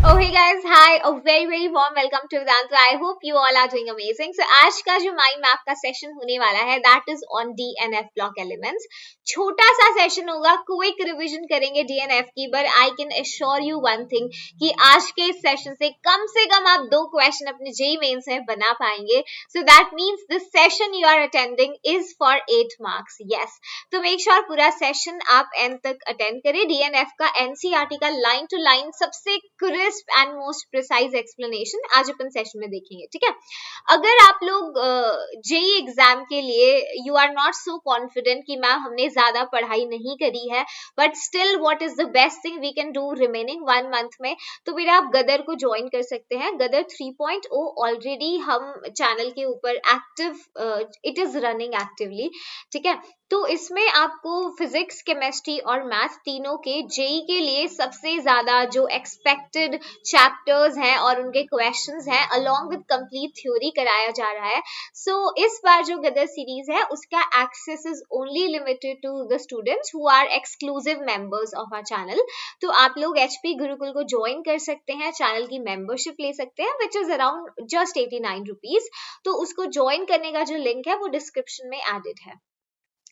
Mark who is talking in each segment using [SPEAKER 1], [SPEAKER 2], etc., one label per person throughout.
[SPEAKER 1] Oh hey guys, hi, a very warm welcome to Vedanta. I hope you all are doing amazing. So आज का जो mind map का session होने वाला है that is on DNF block elements. छोटा सा सेशन होगा, क्विक रिवीजन करेंगे DNF की, but I can assure you one thing कि आज के इस सेशन से कम आप 2 क्वेश्चन अपने जेई मेंस में बना पाएंगे. So that means the session you are attending is for 8 marks. Yes. तो मेक श्योर पूरा सेशन आप एंड तक अटेंड करें. DNF का NCERT का लाइन टू लाइन सबसे crisp and most precise explanation आज अपन सेशन में देखेंगे. ठीक है, अगर आप लोग जेई एग्जाम के लिए you are not so confident कि मैम हमने ज्यादा पढ़ाई नहीं करी है, but still what is the best thing we can do remaining 1 month में, तो फिर आप गदर को ज्वाइन कर सकते हैं. गदर 3.0 ऑलरेडी हम चैनल के ऊपर active, it is running actively. ठीक है, तो इसमें आपको फिजिक्स, केमिस्ट्री और मैथ तीनों के जेई के लिए सबसे ज्यादा जो एक्सपेक्टेड चैप्टर्स हैं और उनके क्वेश्चंस हैं अलोंग विद कंप्लीट थ्योरी कराया जा रहा है. सो इस बार जो गदर सीरीज है उसका access is only limited to the students who are exclusive members of our channel. तो आप लोग एचपी गुरुकुल को ज्वाइन कर सकते हैं, चैनल की मेंबरशिप ले सकते हैं which is around just 89 rupees. तो उसको ज्वाइन करने का जो लिंक है वो डिस्क्रिप्शन में एडेड है.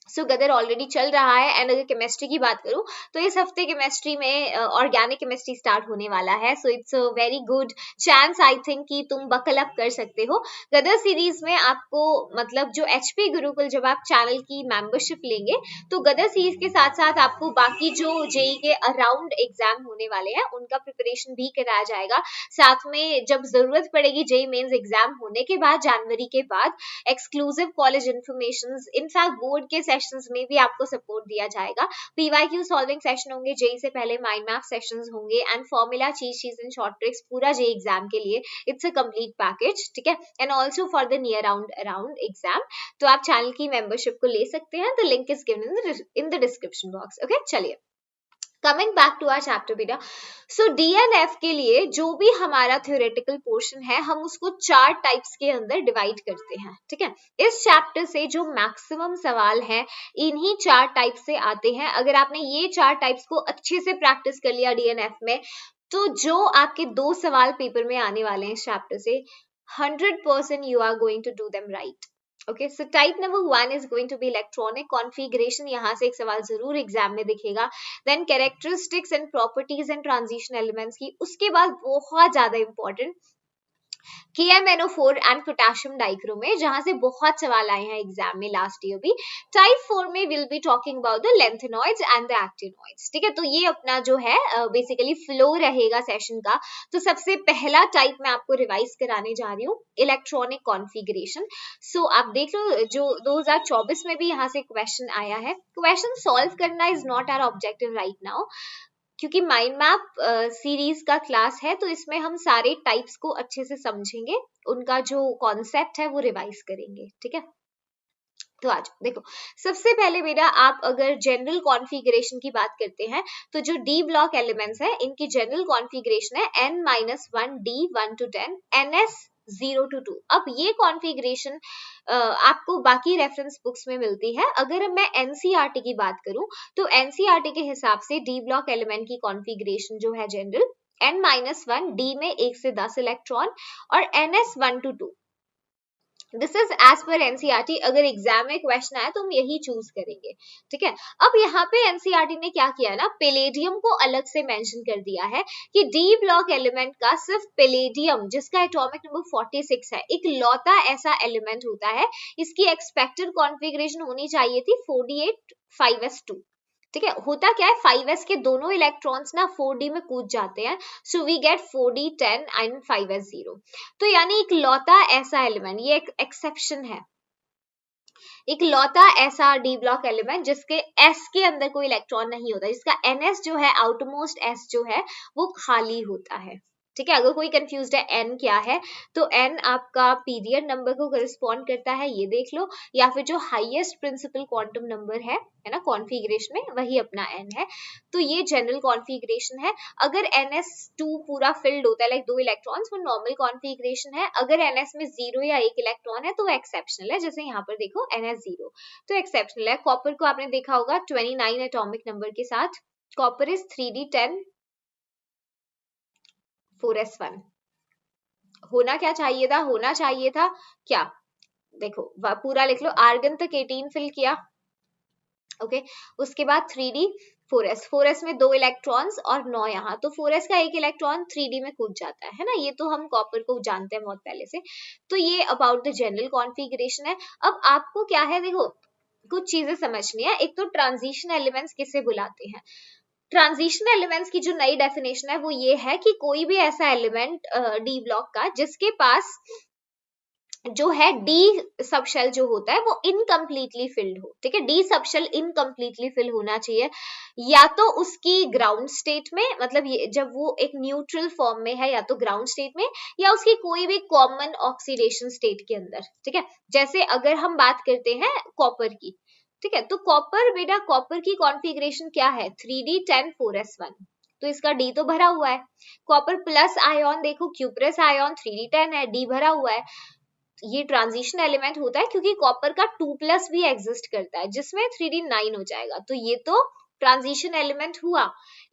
[SPEAKER 1] सो गदर ऑलरेडी चल रहा है. एंड अगर केमिस्ट्री की बात करूं तो इस हफ्ते केमिस्ट्री में ऑर्गेनिक केमिस्ट्री स्टार्ट होने वाला है. So it's a very good chance I think कि तुम बकल अप कर सकते हो. गदर सीरीज में आपको मतलब जो एचपी गुरुकुल जब आप चैनल की मेंबरशिप लेंगे तो गदर सीरीज के साथ साथ आपको बाकी जो जेई के अराउंड एग्जाम होने वाले हैं उनका प्रिपरेशन भी कराया जाएगा. साथ में जब जरूरत पड़ेगी जेई मेंस एग्जाम होने के बाद जनवरी के बाद exclusive college information, in fact board के सेशंस में भी आपको सपोर्ट दिया जाएगा. पीवाईक्यू सॉल्विंग सेशन होंगे, जेई से पहले माइंड मैप सेशंस होंगे and formula cheat sheets and short tricks पूरा जेई एग्जाम के लिए. It's a complete package. ठीक है, and also for the near around exam. तो आप चैनल की मेंबरशिप को ले सकते हैं. The link is given in the description box. Okay, चलिए coming back to our chapter बेटा. सो डीएनएफ के लिए जो भी हमारा थ्योरेटिकल पोर्शन है हम उसको 4 टाइप्स के अंदर डिवाइड करते हैं. ठीक है, इस चैप्टर से जो मैक्सिमम सवाल है इन्हीं 4 टाइप से आते हैं. अगर आपने ये 4 टाइप्स को अच्छे से प्रैक्टिस कर लिया डीएनएफ में तो जो आपके 2 सवाल पेपर में आने वाले हैं इस चैप्टर से 100% you are going to do them right. Okay, so type number 1 is going to be electronic configuration. यहाँ से एक सवाल जरूर एग्जाम में दिखेगा. Then characteristics and properties and transition elements की. उसके बाद बहुत ज्यादा important KMNO4 and potassium dichromate, जहां से बहुत सवाल आए हैं एग्जाम में लास्ट ईयर भी. टाइप 4 में will be talking about the lanthanoids and the actinoids. ठीक है, तो ये अपना जो है बेसिकली फ्लो रहेगा सेशन का. तो सबसे पहला टाइप मैं आपको रिवाइज कराने जा रही हूँ, इलेक्ट्रॉनिक कॉन्फ़िगरेशन. सो आप देख लो जो 2024 में भी यहाँ से क्वेश्चन आया है. क्वेश्चन सॉल्व करना is not our objective right now, क्योंकि माइंड मैप सीरीज का क्लास है तो इसमें हम सारे टाइप्स को अच्छे से समझेंगे, उनका जो कॉन्सेप्ट है वो रिवाइज करेंगे. ठीक है, तो आज देखो सबसे पहले बेटा आप अगर जनरल कॉन्फ़िगरेशन की बात करते हैं तो जो डी ब्लॉक एलिमेंट्स है इनकी जनरल कॉन्फ़िगरेशन है n-1 d 1 to 10 ns 0 to 2. अब ये कॉन्फ़िगरेशन आपको बाकी रेफरेंस बुक्स में मिलती है. अगर मैं एनसीईआरटी की बात करूं तो एनसीईआरटी के हिसाब से डी ब्लॉक एलिमेंट की कॉन्फ़िगरेशन जो है जनरल n-1 d में 1 से 10 इलेक्ट्रॉन और ns 1 to 2. This is as per NCERT. अगर एग्जाम में क्वेश्चन आया तो हम यही चूज करेंगे. ठीक है, अब यहाँ पे एनसीईआरटी ने क्या किया ना, पेलेडियम को अलग से मेंशन कर दिया है कि डी ब्लॉक एलिमेंट का सिर्फ पेलेडियम जिसका एटॉमिक नंबर 46 है एक लौता ऐसा एलिमेंट होता है. इसकी एक्सपेक्टेड कॉन्फ़िगरेशन होनी चाहिए थी 4d8 5s2. ठीक है, होता क्या है 5s के दोनों इलेक्ट्रॉन्स ना 4d में कूद जाते हैं. So we get 4d 10 and 5s 0. तो यानी एक लौता ऐसा एलिमेंट, ये एक एक्सेप्शन है, एक लौता ऐसा डी ब्लॉक एलिमेंट जिसके s के अंदर कोई इलेक्ट्रॉन नहीं होता, जिसका ns जो है आउटमोस्ट s जो है वो खाली होता है. ठीक है, अगर कोई कंफ्यूज्ड है n क्या है तो n आपका पीरियड नंबर को करस्पॉन्ड करता है, ये देख लो, या फिर जो हाईएस्ट प्रिंसिपल क्वांटम नंबर है ना कॉन्फ़िगरेशन में वही अपना n है. तो ये जनरल कॉन्फ़िगरेशन है. अगर ns2 पूरा फिल्ड होता है लाइक 2 इलेक्ट्रॉन्स वो नॉर्मल कॉन्फ़िगरेशन है. अगर ns में 0 या 1 इलेक्ट्रॉन है तो वो एक्सेप्शनल है, जैसे यहाँ पर देखो ns 0 तो एक्सेप्शनल है. कॉपर को आपने देखा होगा 29 एटॉमिक नंबर के साथ. कॉपर इज 3d10 4s1 होना क्या चाहिए था, होना चाहिए था क्या, देखो पूरा लिख लो, आर्गन तक 18 फिल किया, ओके उसके बाद 3d 4s में 2 इलेक्ट्रॉन्स और 9 यहाँ, तो 4s का एक इलेक्ट्रॉन 3d में कूद जाता है ना, ये तो हम कॉपर को जानते हैं बहुत पहले से। तो ये अबाउट द जनरल कॉन्फ़िगरेशन है। अब आपको क्या है, देखो कुछ चीजें समझनी है। एक तो ट्रांजिशन एलिमेंट्स किसे बुलाते हैं, ट्रांजिशन एलिमेंट्स की जो नई डेफिनेशन है वो ये है कि कोई भी ऐसा एलिमेंट डी ब्लॉक का जिसके पास जो है डी सबशेल जो होता है वो इनकम्प्लीटली फिल्ड हो, ठीक है, डी सबशेल इनकम्प्लीटली फिल होना चाहिए, या तो उसकी ग्राउंड स्टेट में, मतलब ये जब वो एक न्यूट्रल फॉर्म में है, या तो ग्राउंड स्टेट में, या उसकी कोई भी कॉमन ऑक्सीडेशन स्टेट के अंदर, ठीक है। जैसे अगर हम बात करते हैं कॉपर की, ठीक है, तो कॉपर, बेटा कॉपर की कॉन्फ़िगरेशन क्या है, 3d10 4s1, तो इसका डी तो भरा हुआ है। कॉपर प्लस आयोन देखो, क्यूप्रस आयोन 3d10 है, डी भरा हुआ है। ये ट्रांजिशन एलिमेंट होता है क्योंकि कॉपर का 2+ भी एग्जिस्ट करता है जिसमें 3d9 हो जाएगा, तो ये तो ट्रांजिशन एलिमेंट हुआ।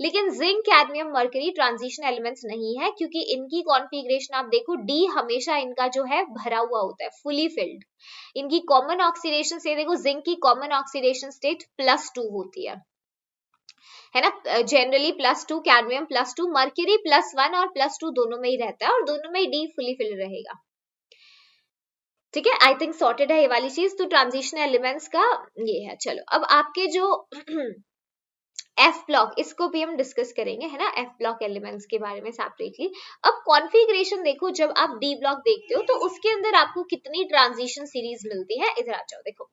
[SPEAKER 1] लेकिन zinc, cadmium, mercury transition elements नहीं है क्योंकि इनकी कॉन्फ़िगरेशन आप देखो, डी हमेशा इनका जो है भरा हुआ होता है, फुली फिल्ड। इनकी कॉमन ऑक्सीडेशन से देखो, जिंक की कॉमन ऑक्सीडेशन स्टेट +2 होती है ना, जनरली +2, कैडमियम +2, मरकरी +1 और +2 दोनों में ही रहता है, और दोनों में ही डी फुली फिल्ड रहेगा, ठीक है। आई थिंक सॉर्टेड है ये वाली चीज। तो ट्रांजिशन एलिमेंट्स का ये है। चलो अब आपके जो एफ ब्लॉक, इसको भी हम डिस्कस करेंगे, है ना, एफ ब्लॉक एलिमेंट्स के बारे में सेपरेटली। अब कॉन्फ़िगरेशन देखो, जब आप डी ब्लॉक देखते हो तो उसके अंदर आपको कितनी ट्रांजिशन सीरीज मिलती है, इधर आ जाओ देखो,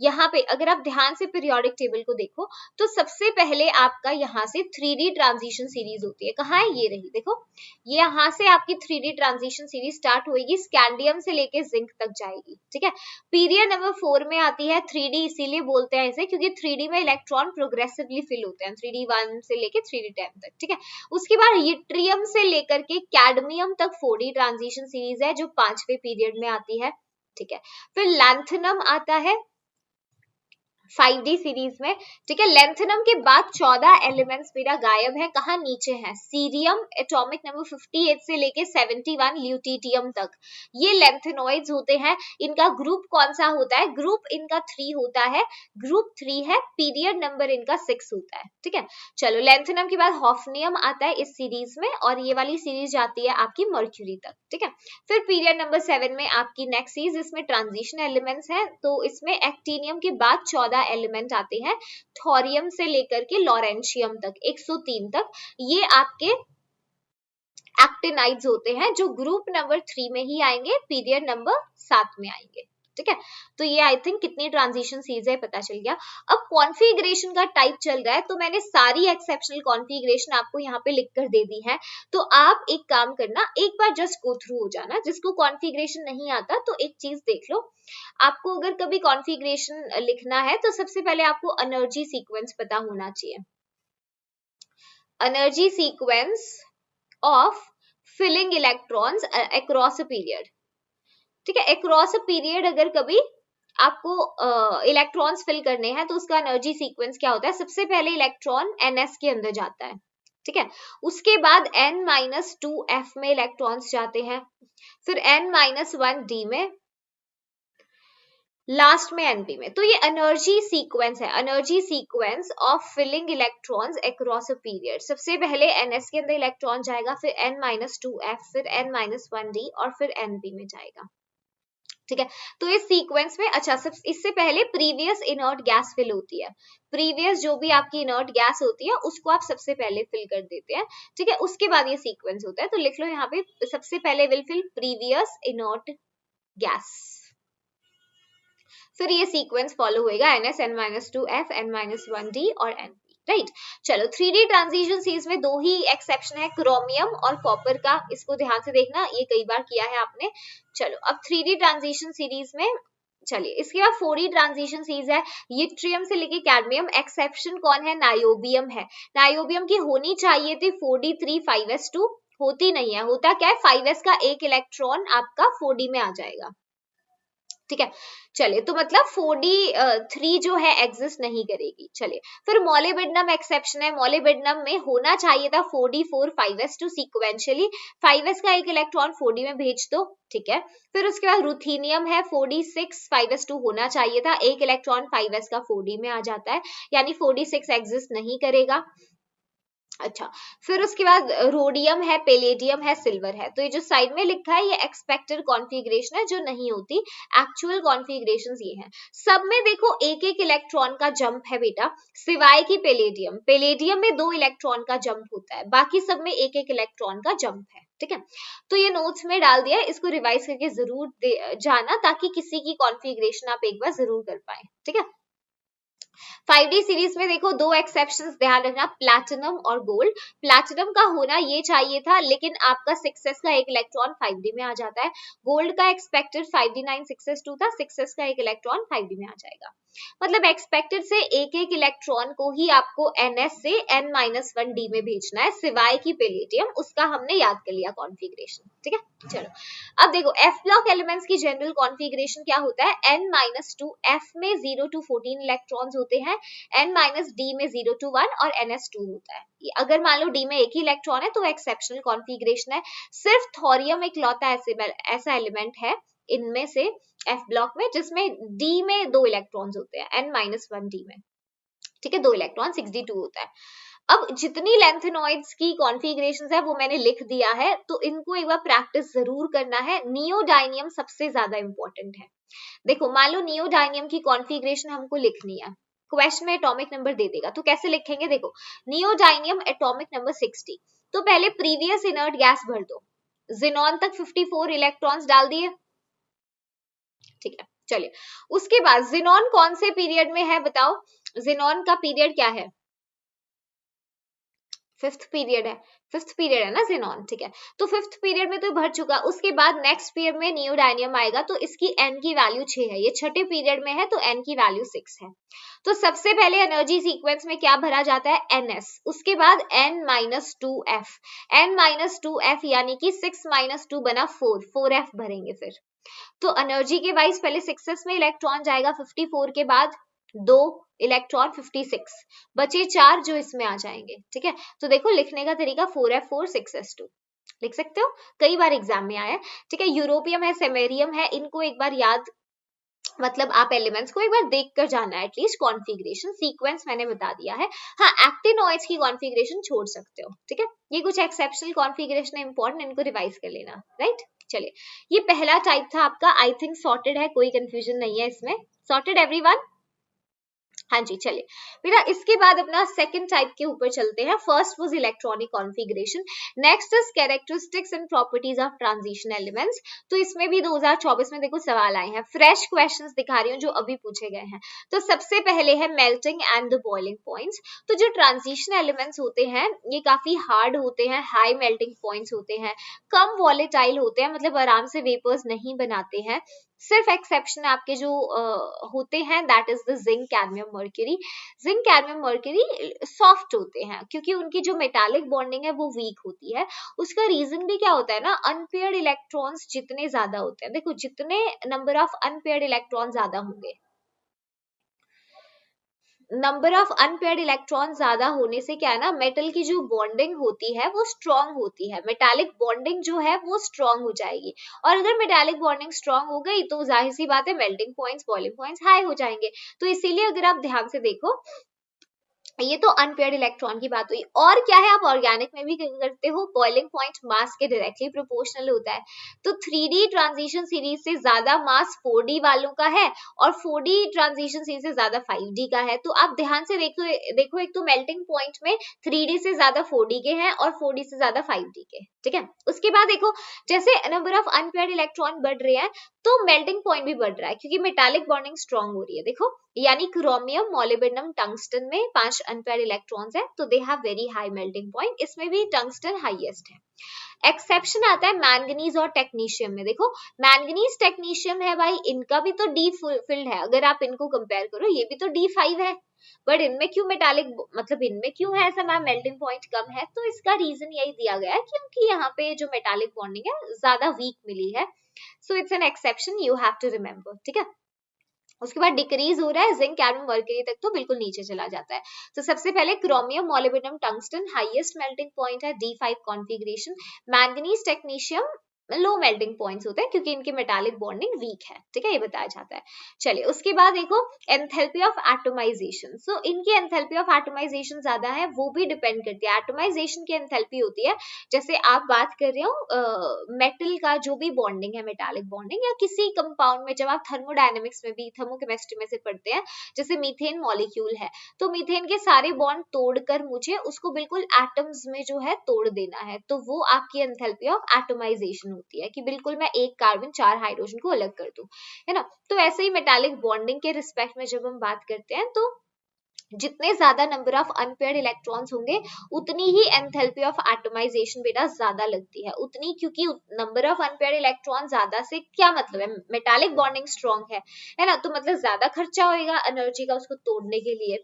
[SPEAKER 1] यहाँ पे अगर आप ध्यान से पीरियोडिक टेबल को देखो तो सबसे पहले आपका यहाँ से 3d ट्रांजिशन सीरीज होती है, कहाँ है, ये रही, देखो ये यहाँ से आपकी 3d ट्रांजिशन सीरीज स्टार्ट होगी, स्कैंडियम से लेके जिंक तक जाएगी, ठीक है। पीरियड नंबर 4 में आती है 3d, इसीलिए बोलते हैं इसे क्योंकि 3d में इलेक्ट्रॉन प्रोग्रेसिवली फिल होते हैं, 3d1 से लेके 3d10 तक, ठीक है। उसके बाद यट्रियम से लेकर के कैडमियम तक 4d ट्रांजिशन सीरीज है जो 5वें पीरियड में आती है, ठीक है। फिर लैंथनम आता है 5d सीरीज में, ठीक है। लेंथनम के बाद 14 एलिमेंट्स मेरा गायब है, कहाँ, नीचे है। सीरियम एटॉमिक नंबर 58 से लेके 71 ल्यूटिटियम तक, ये लेंथेनॉइड्स होते हैं। इनका ग्रुप कौन सा होता है, ग्रुप इनका 3 होता है, ग्रुप 3 है, पीरियड नंबर इनका 6 होता है, ठीक है। चलो लेंथनम के बाद हॉफनियम आता है इस सीरीज में, और ये वाली सीरीज जाती है आपकी मर्क्यूरी तक, ठीक है। फिर पीरियड नंबर 7 में आपकी नेक्स्ट सीरीज, इसमें ट्रांजिशन एलिमेंट्स है, तो इसमें एक्टिनियम के बाद 14 एलिमेंट आते हैं, थोरियम से लेकर के लॉरेंशियम तक 103 तक, ये आपके एक्टिनाइड्स होते हैं जो ग्रुप नंबर 3 में ही आएंगे, पीरियड नंबर 7 में आएंगे, ठीक है। तो ये आई थिंक कितनी ट्रांजिशन सीरीज है पता चल गया। अब कॉन्फ़िगरेशन का टाइप चल रहा है, तो मैंने सारी एक्सेप्शनल कॉन्फ़िगरेशन आपको यहाँ पे लिख कर दे दी है, तो आप एक काम करना, एक बार जस्ट गो थ्रू हो जाना, जिसको कॉन्फ़िगरेशन नहीं आता तो एक चीज देख लो, आपको अगर कभी कॉन्फ़िगरेशन लिखना है तो सबसे पहले आपको एनर्जी सीक्वेंस पता होना चाहिए, energy sequence of filling electrons across a period, ठीक है। अक्रॉस अ पीरियड अगर कभी आपको इलेक्ट्रॉन्स फिल करने हैं तो उसका एनर्जी सीक्वेंस क्या होता है, सबसे पहले इलेक्ट्रॉन ns के अंदर जाता है, ठीक है। उसके बाद n-2f में इलेक्ट्रॉन्स जाते हैं, फिर n-1d में, लास्ट में np में। तो ये एनर्जी सीक्वेंस है, energy sequence of filling electrons across a period. सबसे पहले ns के अंदर इलेक्ट्रॉन जाएगा, फिर n-2f, फिर n-1d और फिर np में जाएगा, ठीक है। तो इस सीक्वेंस में, अच्छा सब इससे पहले प्रीवियस इनर्ट गैस फिल होती है, प्रीवियस जो भी आपकी इनर्ट गैस होती है उसको आप सबसे पहले फिल कर देते हैं, ठीक है। उसके बाद ये सीक्वेंस होता है, तो लिख लो यहाँ पे, सबसे पहले will fill previous inert gas, फिर ये सीक्वेंस फॉलो होएगा ns, n-2f, n-1d और np, राइट। चलो 3d ट्रांजिशन सीरीज में 2 ही एक्सेप्शन है, क्रोमियम और कॉपर का, इसको ध्यान से देखना, ये कई बार किया है आपने। चलो अब 3d ट्रांजिशन सीरीज में चलिए, इसके बाद 4d ट्रांजिशन सीरीज है, यट्रियम से लेके कैडमियम, एक्सेप्शन कौन है, नायोबियम है। नायोबियम की होनी चाहिए थी 4d3 5s2, होती नहीं है, होता क्या है 5s का एक इलेक्ट्रॉन आपका 4d में आ जाएगा, ठीक है। चलिए, तो मतलब 4d3 जो है एग्जिस्ट नहीं करेगी। चलिए, फिर मोलिब्डेनम एक्सेप्शन है। मोलिब्डेनम में होना चाहिए था 4d4 5s2 सीक्वेंशियली, 5s का एक इलेक्ट्रॉन 4d में भेज दो। ठीक है। फिर उसके बाद रुथीनियम है, 4d6 5s2 होना चाहिए था, एक इलेक्ट्रॉन 5s का 4d में आ जाता है, यानी 4d6 एग्जिस्ट नहीं करेगा। अच्छा, फिर उसके बाद रोडियम है, पेलेडियम है, सिल्वर है। तो ये जो साइड में लिखा है ये एक्सपेक्टेड कॉन्फ़िगरेशन है जो नहीं होती, एक्चुअल कॉन्फ़िगरेशंस ये हैं। सब में देखो एक एक इलेक्ट्रॉन का जंप है बेटा, सिवाय की पेलेडियम। पेलेडियम में 2 इलेक्ट्रॉन का जंप होता है, बाकी सब में एक एक इलेक्ट्रॉन का जंप है। ठीक है, तो ये नोट्स में डाल दिया है, इसको रिवाइज करके जरूर जाना, ताकि किसी की कॉन्फ़िगरेशन आप एक बार जरूर कर पाए। ठीक है। 5D सीरीज में देखो 2 एक्सेप्शंस ध्यान रखना, प्लैटिनम और गोल्ड। प्लैटिनम का होना ये चाहिए था, लेकिन आपका 6s का एक इलेक्ट्रॉन 5D में आ जाता है। गोल्ड का एक्सपेक्टेड 5d9 6s2 था, 6s का एक इलेक्ट्रॉन 5D में आ जाएगा। मतलब एक्सपेक्टेड से एक एक इलेक्ट्रॉन को ही आपको ns से n-1d में भेजना है, सिवाय की पेलेडियम, उसका हमने याद कर लिया कॉन्फ़िगरेशन। ठीक है। चलो, अब देखो f ब्लॉक एलिमेंट्स की जनरल कॉन्फ़िगरेशन क्या होता है, n-2, f में 0 to 14 इलेक्ट्रॉन्स होते हैं, n-d में 0 to 1 और ns2 होता है। अगर मान लो d में एक ही इलेक्ट्रॉन है तो एक्सेप्शनल कॉन्फ़िगरेशन है। सिर्फ थोरियम इकलौता ऐसा एलिमेंट है इनमें से f ब्लॉक में जिसमें d में 2 इलेक्ट्रॉन्स होते हैं, n-1d में। ठीक है, 2 इलेक्ट्रॉन 6d2 होता है। अब जितनी लेंथेनॉइड्स की कॉन्फ़िगरेशंस है वो मैंने लिख दिया है, तो इनको एक बार प्रैक्टिस जरूर करना है। नियोडायनियम सबसे ज्यादा इंपॉर्टेंट है। देखो, मान लो नियोडायनियम की कॉन्फ़िगरेशन हमको लिखनी है, क्वेश्चन में एटॉमिक नंबर दे देगा, तो कैसे लिखेंगे? देखो, नियोडायनियम एटॉमिक नंबर 60, तो पहले प्रीवियस इनर्ट गैस भर दो, जिनॉन तक 54 इलेक्ट्रॉन्स डाल दिए। ठीक है, चलिए, उसके बाद जिनॉन कौन से पीरियड में है बताओ? जिनॉन का पीरियड क्या है? 5th पीरियड है, 5th पीरियड है ना जिनॉन। ठीक है, तो 5th पीरियड में तो भर चुका। उसके बाद नेक्स्ट पीरियड में नियोडायनियम आएगा, तो इसकी n की वैल्यू 6 है, ये छठे पीरियड में है तो n की वैल्यू 6 है। तो सबसे पहले एनर्जी सीक्वेंस में क्या भरा जाता है? ns, उसके बाद n-2f, n-2f यानी कि 6 - 2 बना 4f भरेंगे। फिर तो एनर्जी के वाइज पहले 6s में इलेक्ट्रॉन जाएगा 54 के बाद 2 इलेक्ट्रॉन 56, बचे 4 जो इसमें आ जाएंगे। ठीक है, तो देखो लिखने का तरीका 4f4 6s2 लिख सकते हो, कई बार एग्जाम में आया है। ठीक है, यूरोपियम है, सेमेरियम है, इनको एक बार याद, मतलब आप एलिमेंट्स को एक बार देख कर जाना है, एटलीस्ट कॉन्फ़िगरेशन सीक्वेंस मैंने बता दिया है। हाँ, एक्टिनॉइड्स की कॉन्फ़िगरेशन छोड़ सकते हो। ठीक है, ये कुछ एक्सेप्शनल कॉन्फ़िगरेशन है इंपॉर्टेंट, इनको रिवाइज कर लेना। राइट, चलिए, ये पहला टाइप था आपका, आई थिंक सॉर्टेड है, कोई कंफ्यूजन नहीं है इसमें। Sorted everyone? हाँ जी, चलिए बेटा, इसके बाद अपना सेकंड टाइप के ऊपर चलते हैं। First was electronic configuration, next is characteristics and properties of transition elements. तो इसमें भी 2024 में देखो सवाल आए हैं, फ्रेश क्वेश्चंस दिखा रही हूँ जो अभी पूछे गए हैं। तो सबसे पहले है melting and the boiling points. तो जो ट्रांजिशन एलिमेंट्स होते हैं ये काफी हार्ड होते हैं, हाई मेल्टिंग पॉइंट्स होते हैं, कम वॉलेटाइल होते हैं, मतलब आराम से वेपर्स नहीं बनाते हैं। सिर्फ एक्सेप्शन आपके जो होते हैं, that is the zinc, cadmium, mercury. Zinc, cadmium, mercury soft होते हैं क्योंकि उनकी जो मेटालिक बॉन्डिंग है वो वीक होती है। उसका रीजन भी क्या होता है ना, अनपेयर्ड इलेक्ट्रॉन्स जितने ज्यादा होते हैं, देखो जितने नंबर ऑफ अनपेयर्ड इलेक्ट्रॉन ज्यादा होंगे, नंबर ऑफ अनपेयर्ड इलेक्ट्रॉन ज्यादा होने से क्या है ना, मेटल की जो बॉन्डिंग होती है वो स्ट्रॉन्ग होती है, मेटालिक बॉन्डिंग जो है वो स्ट्रॉन्ग हो जाएगी। और अगर मेटालिक बॉन्डिंग स्ट्रॉन्ग हो गई तो जाहिर सी बात है melting points, boiling points high हो जाएंगे। तो इसीलिए अगर आप ध्यान से देखो, ये तो अनपेयर्ड इलेक्ट्रॉन की बात हुई। और क्या है, आप ऑर्गेनिक में भी करते हो, बॉइलिंग पॉइंट मास के डायरेक्टली प्रोपोर्शनल होता है। तो 3D ट्रांजिशन सीरीज से ज्यादा मास 4D वालों का है और 4D ट्रांजिशन सीरीज से ज्यादा 5D का है। तो आप ध्यान से देखो एक तो मेल्टिंग पॉइंट में 3D से ज्यादा 4D के हैं और 4D से ज्यादा 5D के। ठीक है, उसके बाद देखो जैसे नंबर ऑफ अनपेयर्ड इलेक्ट्रॉन बढ़ रहे हैं तो मेल्टिंग पॉइंट भी बढ़ रहा है क्योंकि मेटालिक बॉन्डिंग स्ट्रॉन्ग हो रही है। देखो यानी क्रोमियम, मोलिब्डेनम, टंगस्टन में 5 अनपेयर्ड इलेक्ट्रॉन्स है, तो they have very high melting point, इसमें भी टंगस्टन हाईएस्ट है। एक्सेप्शन आता है मैंगनीज और टेक्नीशियम में। देखो मैंगनीज टेक्नीशियम है भाई, इनका भी तो डी फिल्ड है, अगर आप इनको कंपेयर करो ये भी तो D5 है, बट इनमें क्यों मेटालिक, मतलब इनमें क्यों है ऐसा मैम मेल्टिंग पॉइंट कम है, तो इसका रीजन यही दिया गया है क्योंकि यहाँ पे जो मेटालिक बॉन्डिंग है ज्यादा वीक मिली है, so it's an exception, you have to remember, ठीक है। उसके बाद डिक्रीज हो रहा है जिंक, कैडमियम, मर्करी तक तो बिल्कुल नीचे चला जाता है। तो सबसे पहले chromium, molybdenum, tungsten highest melting point है, D5 configuration. Manganese, technetium low melting points होते हैं क्योंकि इनकी मेटालिक बॉन्डिंग वीक है, ठीक है, ये बताया जाता है। चलिए उसके बाद देखो एंथैल्पी ऑफ एटोमाइजेशन, सो इनकी एंथैल्पी ऑफ एटोमाइजेशन ज्यादा है, वो भी डिपेंड करती है। एटोमाइजेशन की एंथैल्पी होती है, जैसे आप बात कर रहे हो मेटल का जो भी बॉन्डिंग है, मेटालिक बॉन्डिंग, या किसी कंपाउंड में जब आप थर्मोडायनेमिक्स में भी, थर्मोकेमिस्ट्री में से पढ़ते हैं, जैसे मीथेन मॉलिक्यूल है, तो मीथेन के सारे बॉन्ड तोड़कर मुझे उसको बिल्कुल एटम्स में जो है तोड़ देना है, तो वो आपकी एंथैल्पी ऑफ एटोमाइजेशन होती है कि बिल्कुल मैं एक कार्बन 4 हाइड्रोजन को अलग कर दूं, है ना। तो ऐसे ही मेटालिक बॉन्डिंग के रिस्पेक्ट में जब हम बात करते हैं, तो जितने ज्यादा नंबर ऑफ अनपेयर्ड इलेक्ट्रॉन्स होंगे उतनी ही एंथैल्पी ऑफ एटोमाइजेशन बेटा ज्यादा लगती है, उतनी, क्योंकि नंबर ऑफ अनपेयर्ड इलेक्ट्रॉन ज्यादा से क्या मतलब है, मेटालिक बॉन्डिंग स्ट्रॉन्ग है ना, तो मतलब ज्यादा खर्चा होएगा एनर्जी का उसको तोड़ने के लिए,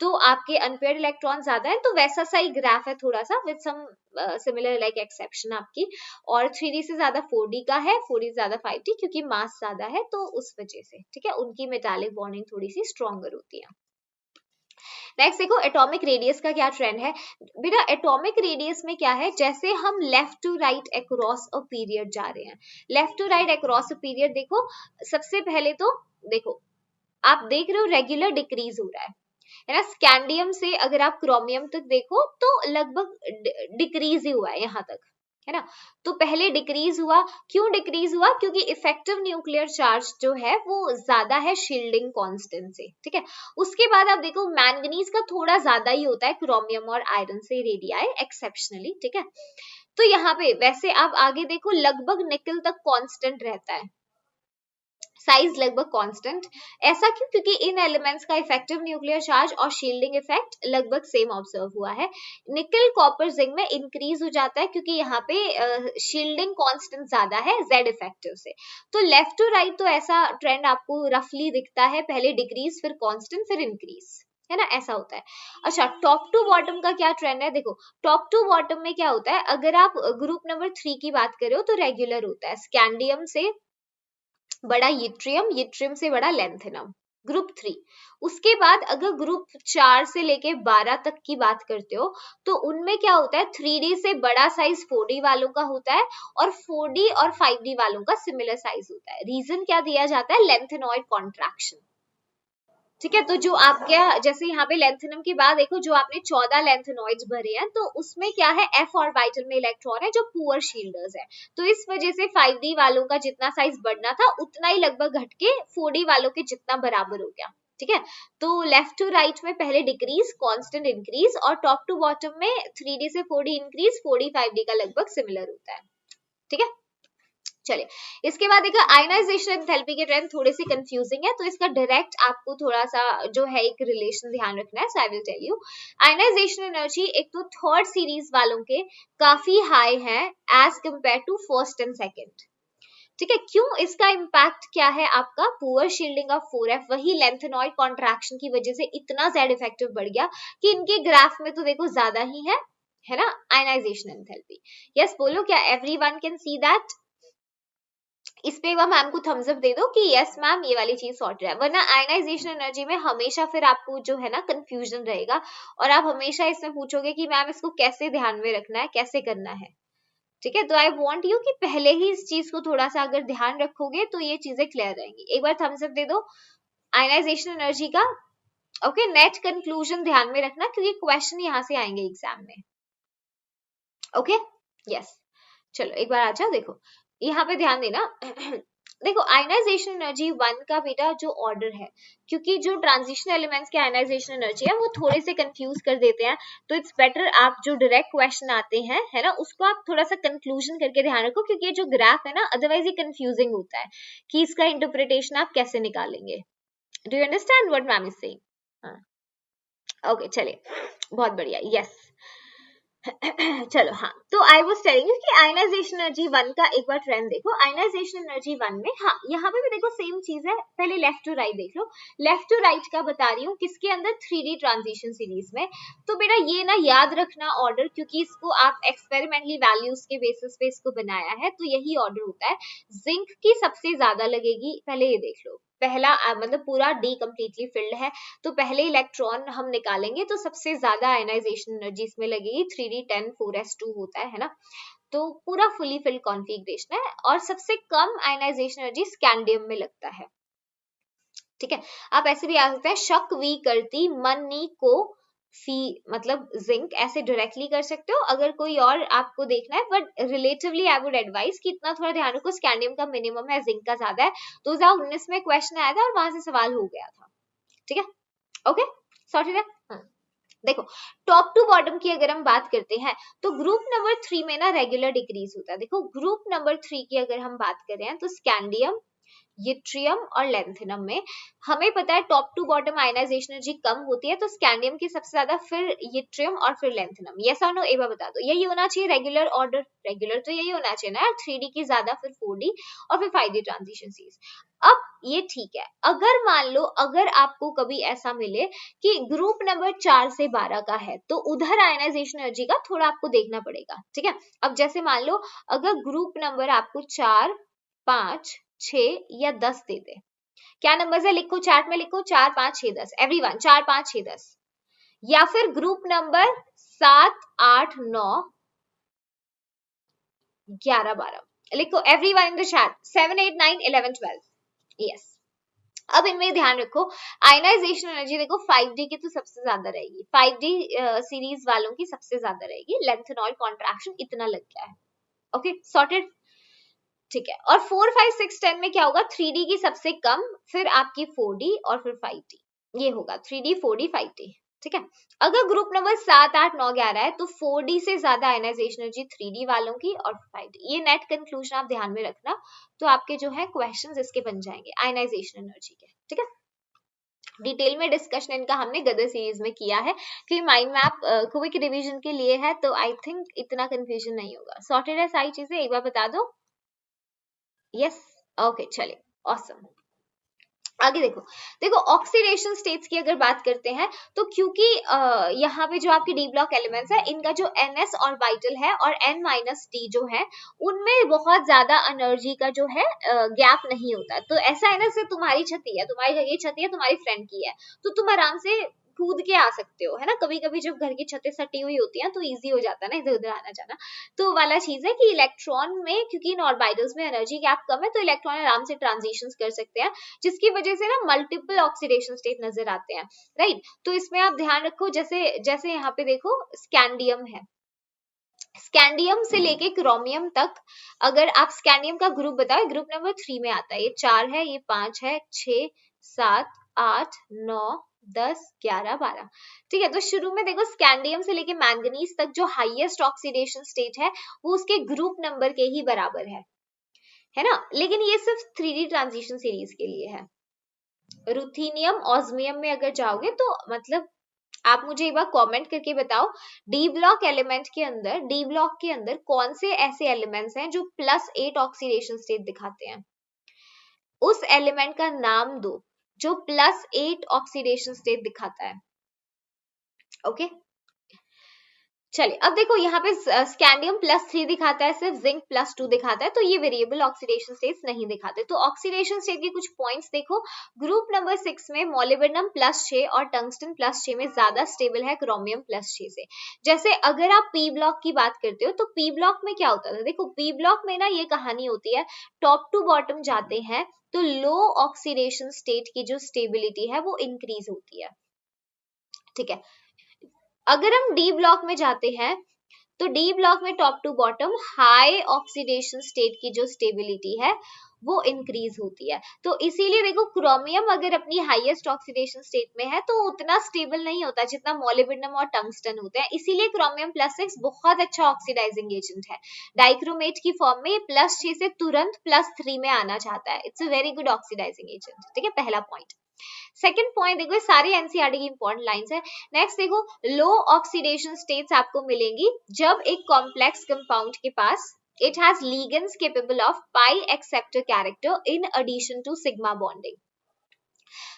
[SPEAKER 1] तो आपके अनपेयर्ड इलेक्ट्रॉन ज्यादा है, तो वैसा सा ही ग्राफ है थोड़ा सा with some similar like exception आपकी। और 3D से ज्यादा 4D का है, 4D से ज्यादा 5D, क्योंकि मास ज्यादा है तो उस वजह से, ठीक है, उनकी मेटालिक बॉन्डिंग थोड़ी सी स्ट्रॉन्गर होती है। नेक्स्ट देखो एटॉमिक रेडियस का क्या ट्रेंड है बेटा। एटॉमिक रेडियस में क्या है, जैसे हम left to right across a period जा रहे हैं, left to right across a period, देखो सबसे पहले तो देखो आप देख रहे हो रेगुलर डिक्रीज हो रहा है ना। स्कैंडियम से अगर आप क्रोमियम तक देखो तो लगभग डिक्रीज ही हुआ है यहाँ तक, है ना। तो पहले डिक्रीज हुआ, क्यों डिक्रीज हुआ, क्योंकि इफेक्टिव न्यूक्लियर चार्ज जो है वो ज्यादा है शील्डिंग कांस्टेंट से, ठीक है। उसके बाद आप देखो मैंगनीज का थोड़ा ज्यादा ही होता है क्रोमियम और आयरन से रेडियाई एक्सेप्शनली, ठीक है। तो यहाँ पे वैसे आप आगे देखो लगभग निकल तक कांस्टेंट रहता है, साइज लगभग कांस्टेंट, ऐसा क्यों, क्योंकि इन एलिमेंट्स का इफेक्टिव न्यूक्लियर चार्ज और शील्डिंग इफेक्ट लगभग सेम ऑब्जर्व हुआ है। निकल, कॉपर, जिंक में इंक्रीज हो जाता है क्योंकि यहाँ पे शील्डिंग कांस्टेंट ज्यादा है जेड इफेक्टिव से। तो लेफ्ट टू राइट तो ऐसा ट्रेंड आपको रफली दिखता है, पहले डिक्रीज फिर कांस्टेंट फिर इंक्रीज, है ना, ऐसा होता है। अच्छा टॉप टू बॉटम का क्या ट्रेंड है, देखो टॉप टू बॉटम में क्या होता है, अगर आप ग्रुप नंबर 3 की बात करो तो रेगुलर होता है, स्कैंडियम से बड़ा यिट्रियम, यिट्रियम से बड़ा लेंथेनम, ग्रुप 3। उसके बाद अगर ग्रुप 4 से लेके 12 तक की बात करते हो तो उनमें क्या होता है, 3D से बड़ा साइज 4D वालों का होता है और 4D और 5D वालों का सिमिलर साइज होता है। रीजन क्या दिया जाता है, लेंथेनॉइड कॉन्ट्रैक्शन, ठीक है। तो जो आपके जैसे यहाँ पे लेंथेनम के बाद देखो जो आपने 14 लेंथेनॉइड्स भरे हैं, तो उसमें क्या है, f ऑर्बिटल में इलेक्ट्रॉन है जो पुअर शील्डर्स है, तो इस वजह से 5D वालों का जितना साइज बढ़ना था उतना ही लगभग घट के 4D वालों के जितना बराबर हो गया, ठीक है। तो लेफ्ट टू राइट में पहले डिक्रीज, कांस्टेंट इंक्रीज, और टॉप टू बॉटम में 3D से 4D इंक्रीज, 4D 5D का लगभग सिमिलर होता है, ठीक है। चलिए इसके बाद देखो आयनाइजेशन एंथैल्पी के ट्रेंड थोड़े से कंफ्यूजिंग है, तो इसका डायरेक्ट आपको थोड़ा सा जो है एक रिलेशन ध्यान रखना है, so I will tell you. Ionisation energy एक तो थर्ड सीरीज वालों के काफी हाई है as compare to first and second, ठीक है। क्यों, इसका इम्पैक्ट क्या है, आपका पुअर शील्डिंग ऑफ 4f, वही लेंथेनॉइड कॉन्ट्रैक्शन की वजह से इतना जेड इफेक्टिव बढ़ गया कि इनके ग्राफ में तो देखो ज्यादा ही है ना आयनाइजेशन एंथैल्पी। यस बोलो, क्या एवरीवन कैन सी दैट। इस पे मैम को थम्स अप दे दो कि यस मैम ये वाली चीज सॉर्ट है, वरना आयनाइजेशन एनर्जी में हमेशा फिर आपको जो है ना कंफ्यूजन रहेगा और आप हमेशा इसमें पूछोगे कि मैम इसको कैसे ध्यान में रखना है, कैसे करना है, ठीक है। तो आई वांट यू कि पहले ही इस चीज को थोड़ा सा अगर ध्यान रखोगे तो ये चीजें क्लियर रहेंगी। एक बार थम्स अप दे दो आयनाइजेशन एनर्जी का, ओके। नेट कंक्लूजन ध्यान में रखना क्योंकि क्वेश्चन यहाँ से आएंगे एग्जाम में, ओके यस। चलो एक बार आ जाओ, देखो यहाँ पे ध्यान देना देखो आयनाइजेशन एनर्जी 1 का बेटा जो ऑर्डर है, क्योंकि जो ट्रांजिशन एलिमेंट्स के आयनाइजेशन एनर्जी है वो थोड़े से कंफ्यूज कर देते हैं, तो इट्स बेटर आप जो डायरेक्ट क्वेश्चन आते हैं है ना उसको आप थोड़ा सा कंक्लूजन करके ध्यान रखो, क्योंकि ये जो ग्राफ है ना अदरवाइज ये कंफ्यूजिंग होता है कि इसका इंटरप्रिटेशन आप कैसे निकालेंगे, do you understand what ma'am is saying? Okay चलिए, बहुत बढ़िया, यस। चलो हाँ, तो आई वाज टेलिंग यू कि आयनाइजेशन एनर्जी 1 का एक बार ट्रेंड देखो। आयनाइजेशन एनर्जी 1 में, हाँ यहाँ पे भी देखो सेम चीज है, पहले लेफ्ट टू राइट देख लो। लेफ्ट टू राइट का बता रही हूँ, किसके अंदर, 3D ट्रांजिशन सीरीज में। तो बेटा ये ना याद रखना ऑर्डर, क्योंकि इसको आप एक्सपेरिमेंटली वैल्यूज के बेसिस पे इसको बनाया है, तो यही ऑर्डर होता है। जिंक की सबसे ज्यादा लगेगी, पहले ये देख लो। पहला मतलब पूरा डी कंप्लीटली फिल्ड है, तो पहले इलेक्ट्रॉन हम निकालेंगे तो सबसे ज्यादा आयनाइजेशन एनर्जी इसमें लगेगी, 3d10 4s2 होता है ना, तो पूरा फुली फिल्ड कॉन्फ़िगरेशन है। और सबसे कम आयनाइजेशन एनर्जी स्कैंडियम में लगता है, ठीक है। आप ऐसे भी आ सकते हैं, शक वी करती मनी को फी, मतलब जिंक, ऐसे डायरेक्टली कर सकते हो अगर कोई और आपको देखना है, but relatively I would advise कि इतना थोड़ा ध्यान रखो, स्कैंडियम का मिनिमम है, जिंक का ज्यादा है। 2019 में क्वेश्चन आया था और वहां से सवाल हो गया था, ठीक है, ओके सॉर्टेड है। देखो टॉप टू बॉटम की अगर हम बात करते हैं, तो ग्रुप नंबर 3 में ना रेगुलर डिक्रीज होता है। देखो ग्रुप नंबर 3 की अगर हम बात करें तो स्कैंडियम, यट्रियम और लेंथिनम में हमें पता है top to bottom ionisation energy कम होती है, तो स्कैंडियम की सबसे ज्यादा, फिर यट्रियम और फिर लेंथिनम। यस और नो, एक बार बता दो, यही होना चाहिए रेगुलर ऑर्डर, रेगुलर तो यही होना चाहिए ना, 3D की ज्यादा, फिर 4D और फिर 5D ट्रांजिशन सीरीज। अब ये ठीक है, अगर मान लो अगर आपको कभी ऐसा मिले कि ग्रुप नंबर 4 से 12 का है, तो उधर आयनाइजेशन एनर्जी का थोड़ा आपको देखना पड़ेगा, ठीक है। अब जैसे मान लो अगर ग्रुप नंबर आपको 4, 5, 6 या 10 दे दे, क्या नंबर है लिखो, चार्ट में लिखो, 4, 5, 6, 10, एवरीवन 4, 5, 6, 10। या फिर ग्रुप नंबर 7, 8, 9, 11, 12 लिखो, everyone in the chat, 7, 8, 9, 11, 12, yes. अब इनमें ध्यान रखो, आयनाइजेशन एनर्जी देखो 5D की तो सबसे ज्यादा रहेगी, 5D सीरीज वालों की सबसे ज्यादा रहेगी, लेंथेनॉल कॉन्ट्रैक्शन इतना लग गया है, ओके सॉर्टेड, ठीक है। और 4, 5, 6, 10 में क्या होगा, 3D की सबसे कम, फिर आपकी 4D और फिर 5D, ये होगा 3D 4D 5D, ठीक है। अगर ग्रुप नंबर 7, 8, 9, 11 है, तो 4D से ज्यादा आयनाइजेशन एनर्जी 3D वालों की और 5D, ये नेट कंक्लूजन आप ध्यान में रखना, तो आपके जो है क्वेश्चंस इसके बन जाएंगे आयनाइजेशन एनर्जी के, ठीक है। डिटेल में डिस्कशन इनका हमने गदर सीरीज में किया है, कि माइंड मैप क्विक रिवीजन के लिए है, तो आई थिंक इतना कंफ्यूजन नहीं होगा, सॉर्टेड है सारी चीजें, एक बार बता दो, यस, ओके चलिए, ऑसम। आगे देखो, देखो ऑक्सीडेशन स्टेट्स की अगर बात करते हैं, तो क्योंकि यहाँ पे जो आपके डी ब्लॉक एलिमेंट्स है, इनका जो NS ऑर्बिटल है और N-D जो है, उनमें बहुत ज्यादा एनर्जी का जो है गैप नहीं होता। तो ऐसा है ना, जैसे तुम्हारी छती है, तुम्हारी घर की छती है, तुम्हारी फ्रेंड की है, तो तुम आराम से कूद के आ सकते हो, है ना। कभी कभी जब घर की छतें सटी हुई होती हैं तो इजी हो जाता है ना इधर उधर आना जाना, तो वाला चीज है कि इलेक्ट्रॉन में, क्योंकि इन ऑर्बिटल्स में एनर्जी गैप कम है, तो इलेक्ट्रॉन आराम से ट्रांजिशंस कर सकते हैं, जिसकी वजह से ना मल्टीपल ऑक्सीडेशन स्टेट नजर आते हैं, राइट। तो इसमें आप ध्यान रखो, जैसे जैसे यहाँ पे देखो स्कैंडियम है, स्कैंडियम से लेके क्रोमियम तक, अगर आप स्कैंडियम का ग्रुप बताओ, ग्रुप नंबर 3 में आता है, ये 4 है, ये 5 है, 6, 7, 8, 9, 10, 11, 12, ठीक है। तो शुरू में देखो स्कैंडियम से लेके मैंगनीज तक जो हाईएस्ट ऑक्सीडेशन स्टेट है, वो उसके ग्रुप नंबर के ही बराबर है ना। लेकिन ये सिर्फ 3D ट्रांजिशन सीरीज के लिए है। रुथीनियम, ऑस्मियम में अगर जाओगे तो मतलब आप मुझे एक बार कमेंट करके बताओ, डी ब्लॉक एलिमेंट के अंदर, डी ब्लॉक के अंदर कौन से ऐसे एलिमेंट्स हैं जो +8 ऑक्सीडेशन स्टेट दिखाते हैं, उस एलिमेंट का नाम दो जो +8 ऑक्सीडेशन स्टेट दिखाता है, ओके। चलिए अब देखो यहाँ पे स्कैंडियम +3 दिखाता है, सिर्फ जिंक +2 दिखाता है, तो ये वेरिएबल ऑक्सीडेशन स्टेट्स नहीं दिखाते। तो ऑक्सीडेशन स्टेट के कुछ पॉइंट्स देखो, ग्रुप नंबर 6 में मोलिब्डेनम +6 और टंगस्टन +6 में ज्यादा स्टेबल है क्रोमियम +6 से। जैसे अगर आप पी ब्लॉक की बात करते हो, तो पी ब्लॉक में क्या होता था, देखो पी ब्लॉक में ना ये कहानी होती है, टॉप टू बॉटम जाते हैं तो लो ऑक्सीडेशन स्टेट की जो स्टेबिलिटी है वो इंक्रीज होती है, ठीक है। अगर हम डी ब्लॉक में जाते हैं, तो डी ब्लॉक में top to bottom high oxidation state की जो स्टेबिलिटी है वो इंक्रीज होती है। तो इसीलिए देखो क्रोमियम अगर अपनी हाईएस्ट ऑक्सीडेशन स्टेट में है तो उतना स्टेबल नहीं होता जितना मोलिब्डेनम और टंगस्टन होते हैं। इसीलिए क्रोमियम +6 बहुत अच्छा ऑक्सीडाइजिंग एजेंट है। डाइक्रोमेट की फॉर्म में +6 से तुरंत +3 में आना चाहता है। It's a very good oxidising agent. ठीक है, पहला पॉइंट। सेकंड पॉइंट देखो, ये सारी एनसीईआरटी की इंपॉर्टेंट लाइंस है। नेक्स्ट देखो, लो ऑक्सीडेशन स्टेट्स आपको मिलेंगी जब एक कॉम्प्लेक्स कंपाउंड के पास it has ligands capable of pi acceptor character in addition to sigma bonding।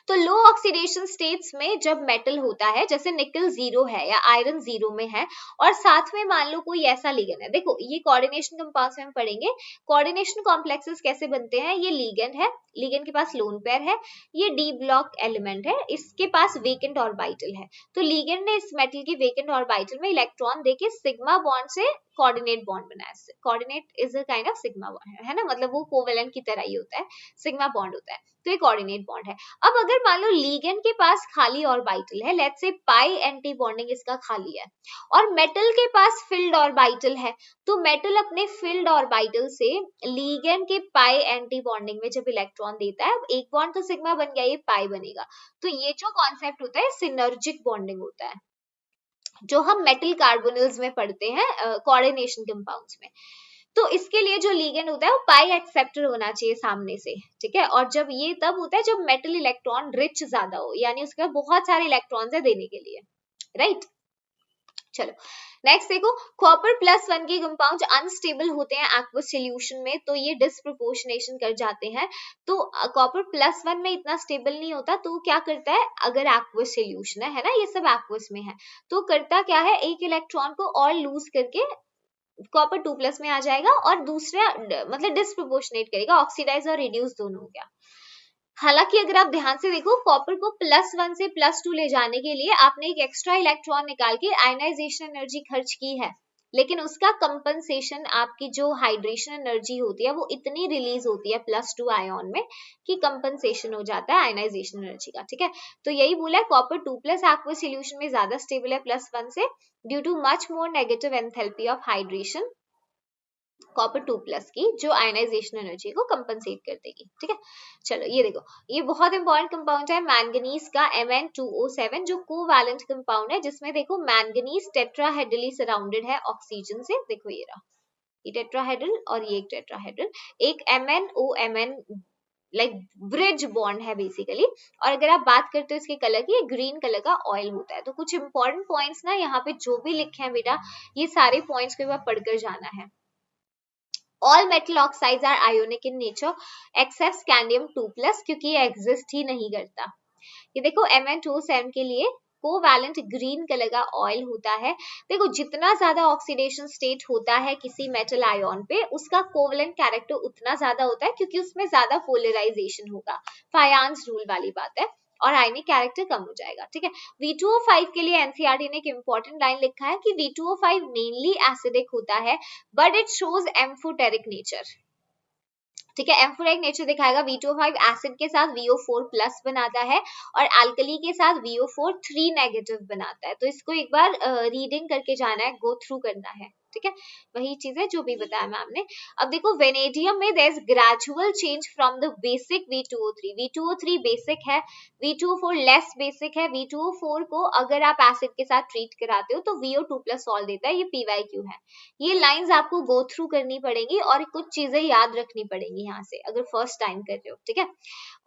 [SPEAKER 1] तो लो ऑक्सीडेशन स्टेट्स में जब मेटल होता है, जैसे निकल 0 है या आयरन 0 में है, और साथ में मान लो कोई ऐसा लिगेंड है, देखो ये कोऑर्डिनेशन कंपाउंड्स में हम पढ़ेंगे, कोऑर्डिनेशन कॉम्प्लेक्सेस कैसे बनते हैं। ये लिगेंड है, लिगेंड के पास लोन पेयर है, ये डी ब्लॉक एलिमेंट है, इसके पास वेकेंट ऑर्बिटल है। तो लिगेंड ने इस मेटल की वेकेंट ऑर्बिटल में इलेक्ट्रॉन देके सिग्मा बॉन्ड से कोऑर्डिनेट बॉन्ड बनाया। Coordinate is a kind of sigma bond, है ना, मतलब वो कोवेलेंट की तरह ही होता है, सिग्मा बॉन्ड होता है, तो ये कोऑर्डिनेट बॉन्ड है। अब अगर मान लो लिगेंड के पास खाली ऑर्बिटल है, let's say pi anti bonding इसका खाली है, और मेटल के पास फिल्ड ऑर्बिटल है, तो मेटल अपने फिल्ड ऑर्बिटल से लिगेंड के पाई एंटी बॉन्डिंग में जब इलेक्ट्रॉन देता है, एक बॉन्ड तो सिग्मा बन गया, ये पाई बनेगा। तो ये जो कॉन्सेप्ट होता है सिनर्जिक बॉन्डिंग होता है, जो हम मेटल कार्बोनिल्स में पढ़ते हैं कोऑर्डिनेशन कंपाउंड्स में। तो इसके लिए जो लिगेंड होता है वो पाई एक्सेप्टर होना चाहिए सामने से, ठीक है। और जब ये तब होता है जब मेटल इलेक्ट्रॉन रिच ज्यादा हो, यानी उसके बहुत सारे इलेक्ट्रॉन्स है देने के लिए, राइट। चलो नेक्स्ट देखो, कॉपर +1 के कंपाउंड अनस्टेबल होते हैं एक्वस सॉल्यूशन में, तो ये डिस्प्रोपोर्शनेशन कर जाते हैं। तो कॉपर +1 में इतना स्टेबल नहीं होता, तो क्या करता है, अगर एक्वस सॉल्यूशन है ना, ये सब एक्वस में है, तो करता क्या है, एक इलेक्ट्रॉन को और लूज करके कॉपर 2+ में आ जाएगा, और दूसरा मतलब डिस्प्रोपोर्शनेट करेगा, ऑक्सीडाइज और रिड्यूस दोनों हो गया। हालांकि अगर आप ध्यान से देखो, कॉपर को +1 से +2 ले जाने के लिए आपने एक एक्स्ट्रा इलेक्ट्रॉन निकाल के आयनाइजेशन एनर्जी खर्च की है, लेकिन उसका कंपनसेशन आपकी जो हाइड्रेशन एनर्जी होती है वो इतनी रिलीज होती है +2 आयन में कि कंपनसेशन हो जाता है आयनाइजेशन एनर्जी का, ठीक है। तो यही बोला है, कॉपर 2+ एक्वस सॉल्यूशन में ज्यादा स्टेबल है +1 से, due too much more negative enthalpy of hydration copper 2+ की, जो आयनाइजेशन एनर्जी को कंपनसेट कर देगी, ठीक है। चलो ये देखो, ये बहुत इंपॉर्टेंट कंपाउंड है मैंगनीज का Mn2O7, जो कोवैलेंट कंपाउंड है, जिसमें देखो मैंगनीज टेट्राहेड्रली सराउंडेड है ऑक्सीजन से। देखो ये रहा, ये टेट्राहेड्रल और ये एक टेट्राहेड्रल, एक MnOMn लाइक ब्रिज बॉन्ड है बेसिकली। और अगर आप बात करते हो इसके कलर की, ये ग्रीन कलर का ऑयल होता है। तो कुछ इंपॉर्टेंट पॉइंट्स ना यहाँ पे जो भी लिखे हैं बेटा, ये सारे पॉइंट्स को पढ़कर जाना है। All metal oxides are ionic in nature except scandium 2+, क्योंकि ये एग्जिस्ट ही नहीं करता। ये देखो Mn2O7 के लिए कोवैलेंट ग्रीन कलर का ऑयल होता है। देखो जितना ज्यादा ऑक्सीडेशन स्टेट होता है किसी मेटल आयन पे, उसका कोवैलेंट कैरेक्टर उतना ज्यादा होता है, क्योंकि उसमें ज्यादा पोलराइजेशन होगा, फायांस रूल वाली बात है, और आयनिक कैरेक्टर कम हो जाएगा, ठीक है। V2O5 के लिए एनसीईआरटी ने एक इंपॉर्टेंट लाइन लिखा है कि V2O5 मेनली एसिडिक होता है, but it shows amphoteric nature, ठीक है। एम्फोटेरिक नेचर दिखाएगा। V2O5 एसिड के साथ VO4+ बनाता है, और अल्कली के साथ VO4 3- बनाता है। तो इसको एक बार रीडिंग करके जाना है, गो थ्रू करना है, ठीक है। वही चीज है जो भी बताया मैम ने। अब देखो वेनेडियम में there is gradual change from the basic V2O3। V2O3 basic है, V2O4 लेस बेसिक है। V2O4 को अगर आप एसिड के साथ ट्रीट कराते हो तो VO2+ सॉल्व देता है, ये PYQ है। ये लाइंस आपको गो थ्रू करनी पड़ेगी, और कुछ चीजें याद रखनी पड़ेगी यहाँ से अगर फर्स्ट टाइम कर रहे हो, ठीक है।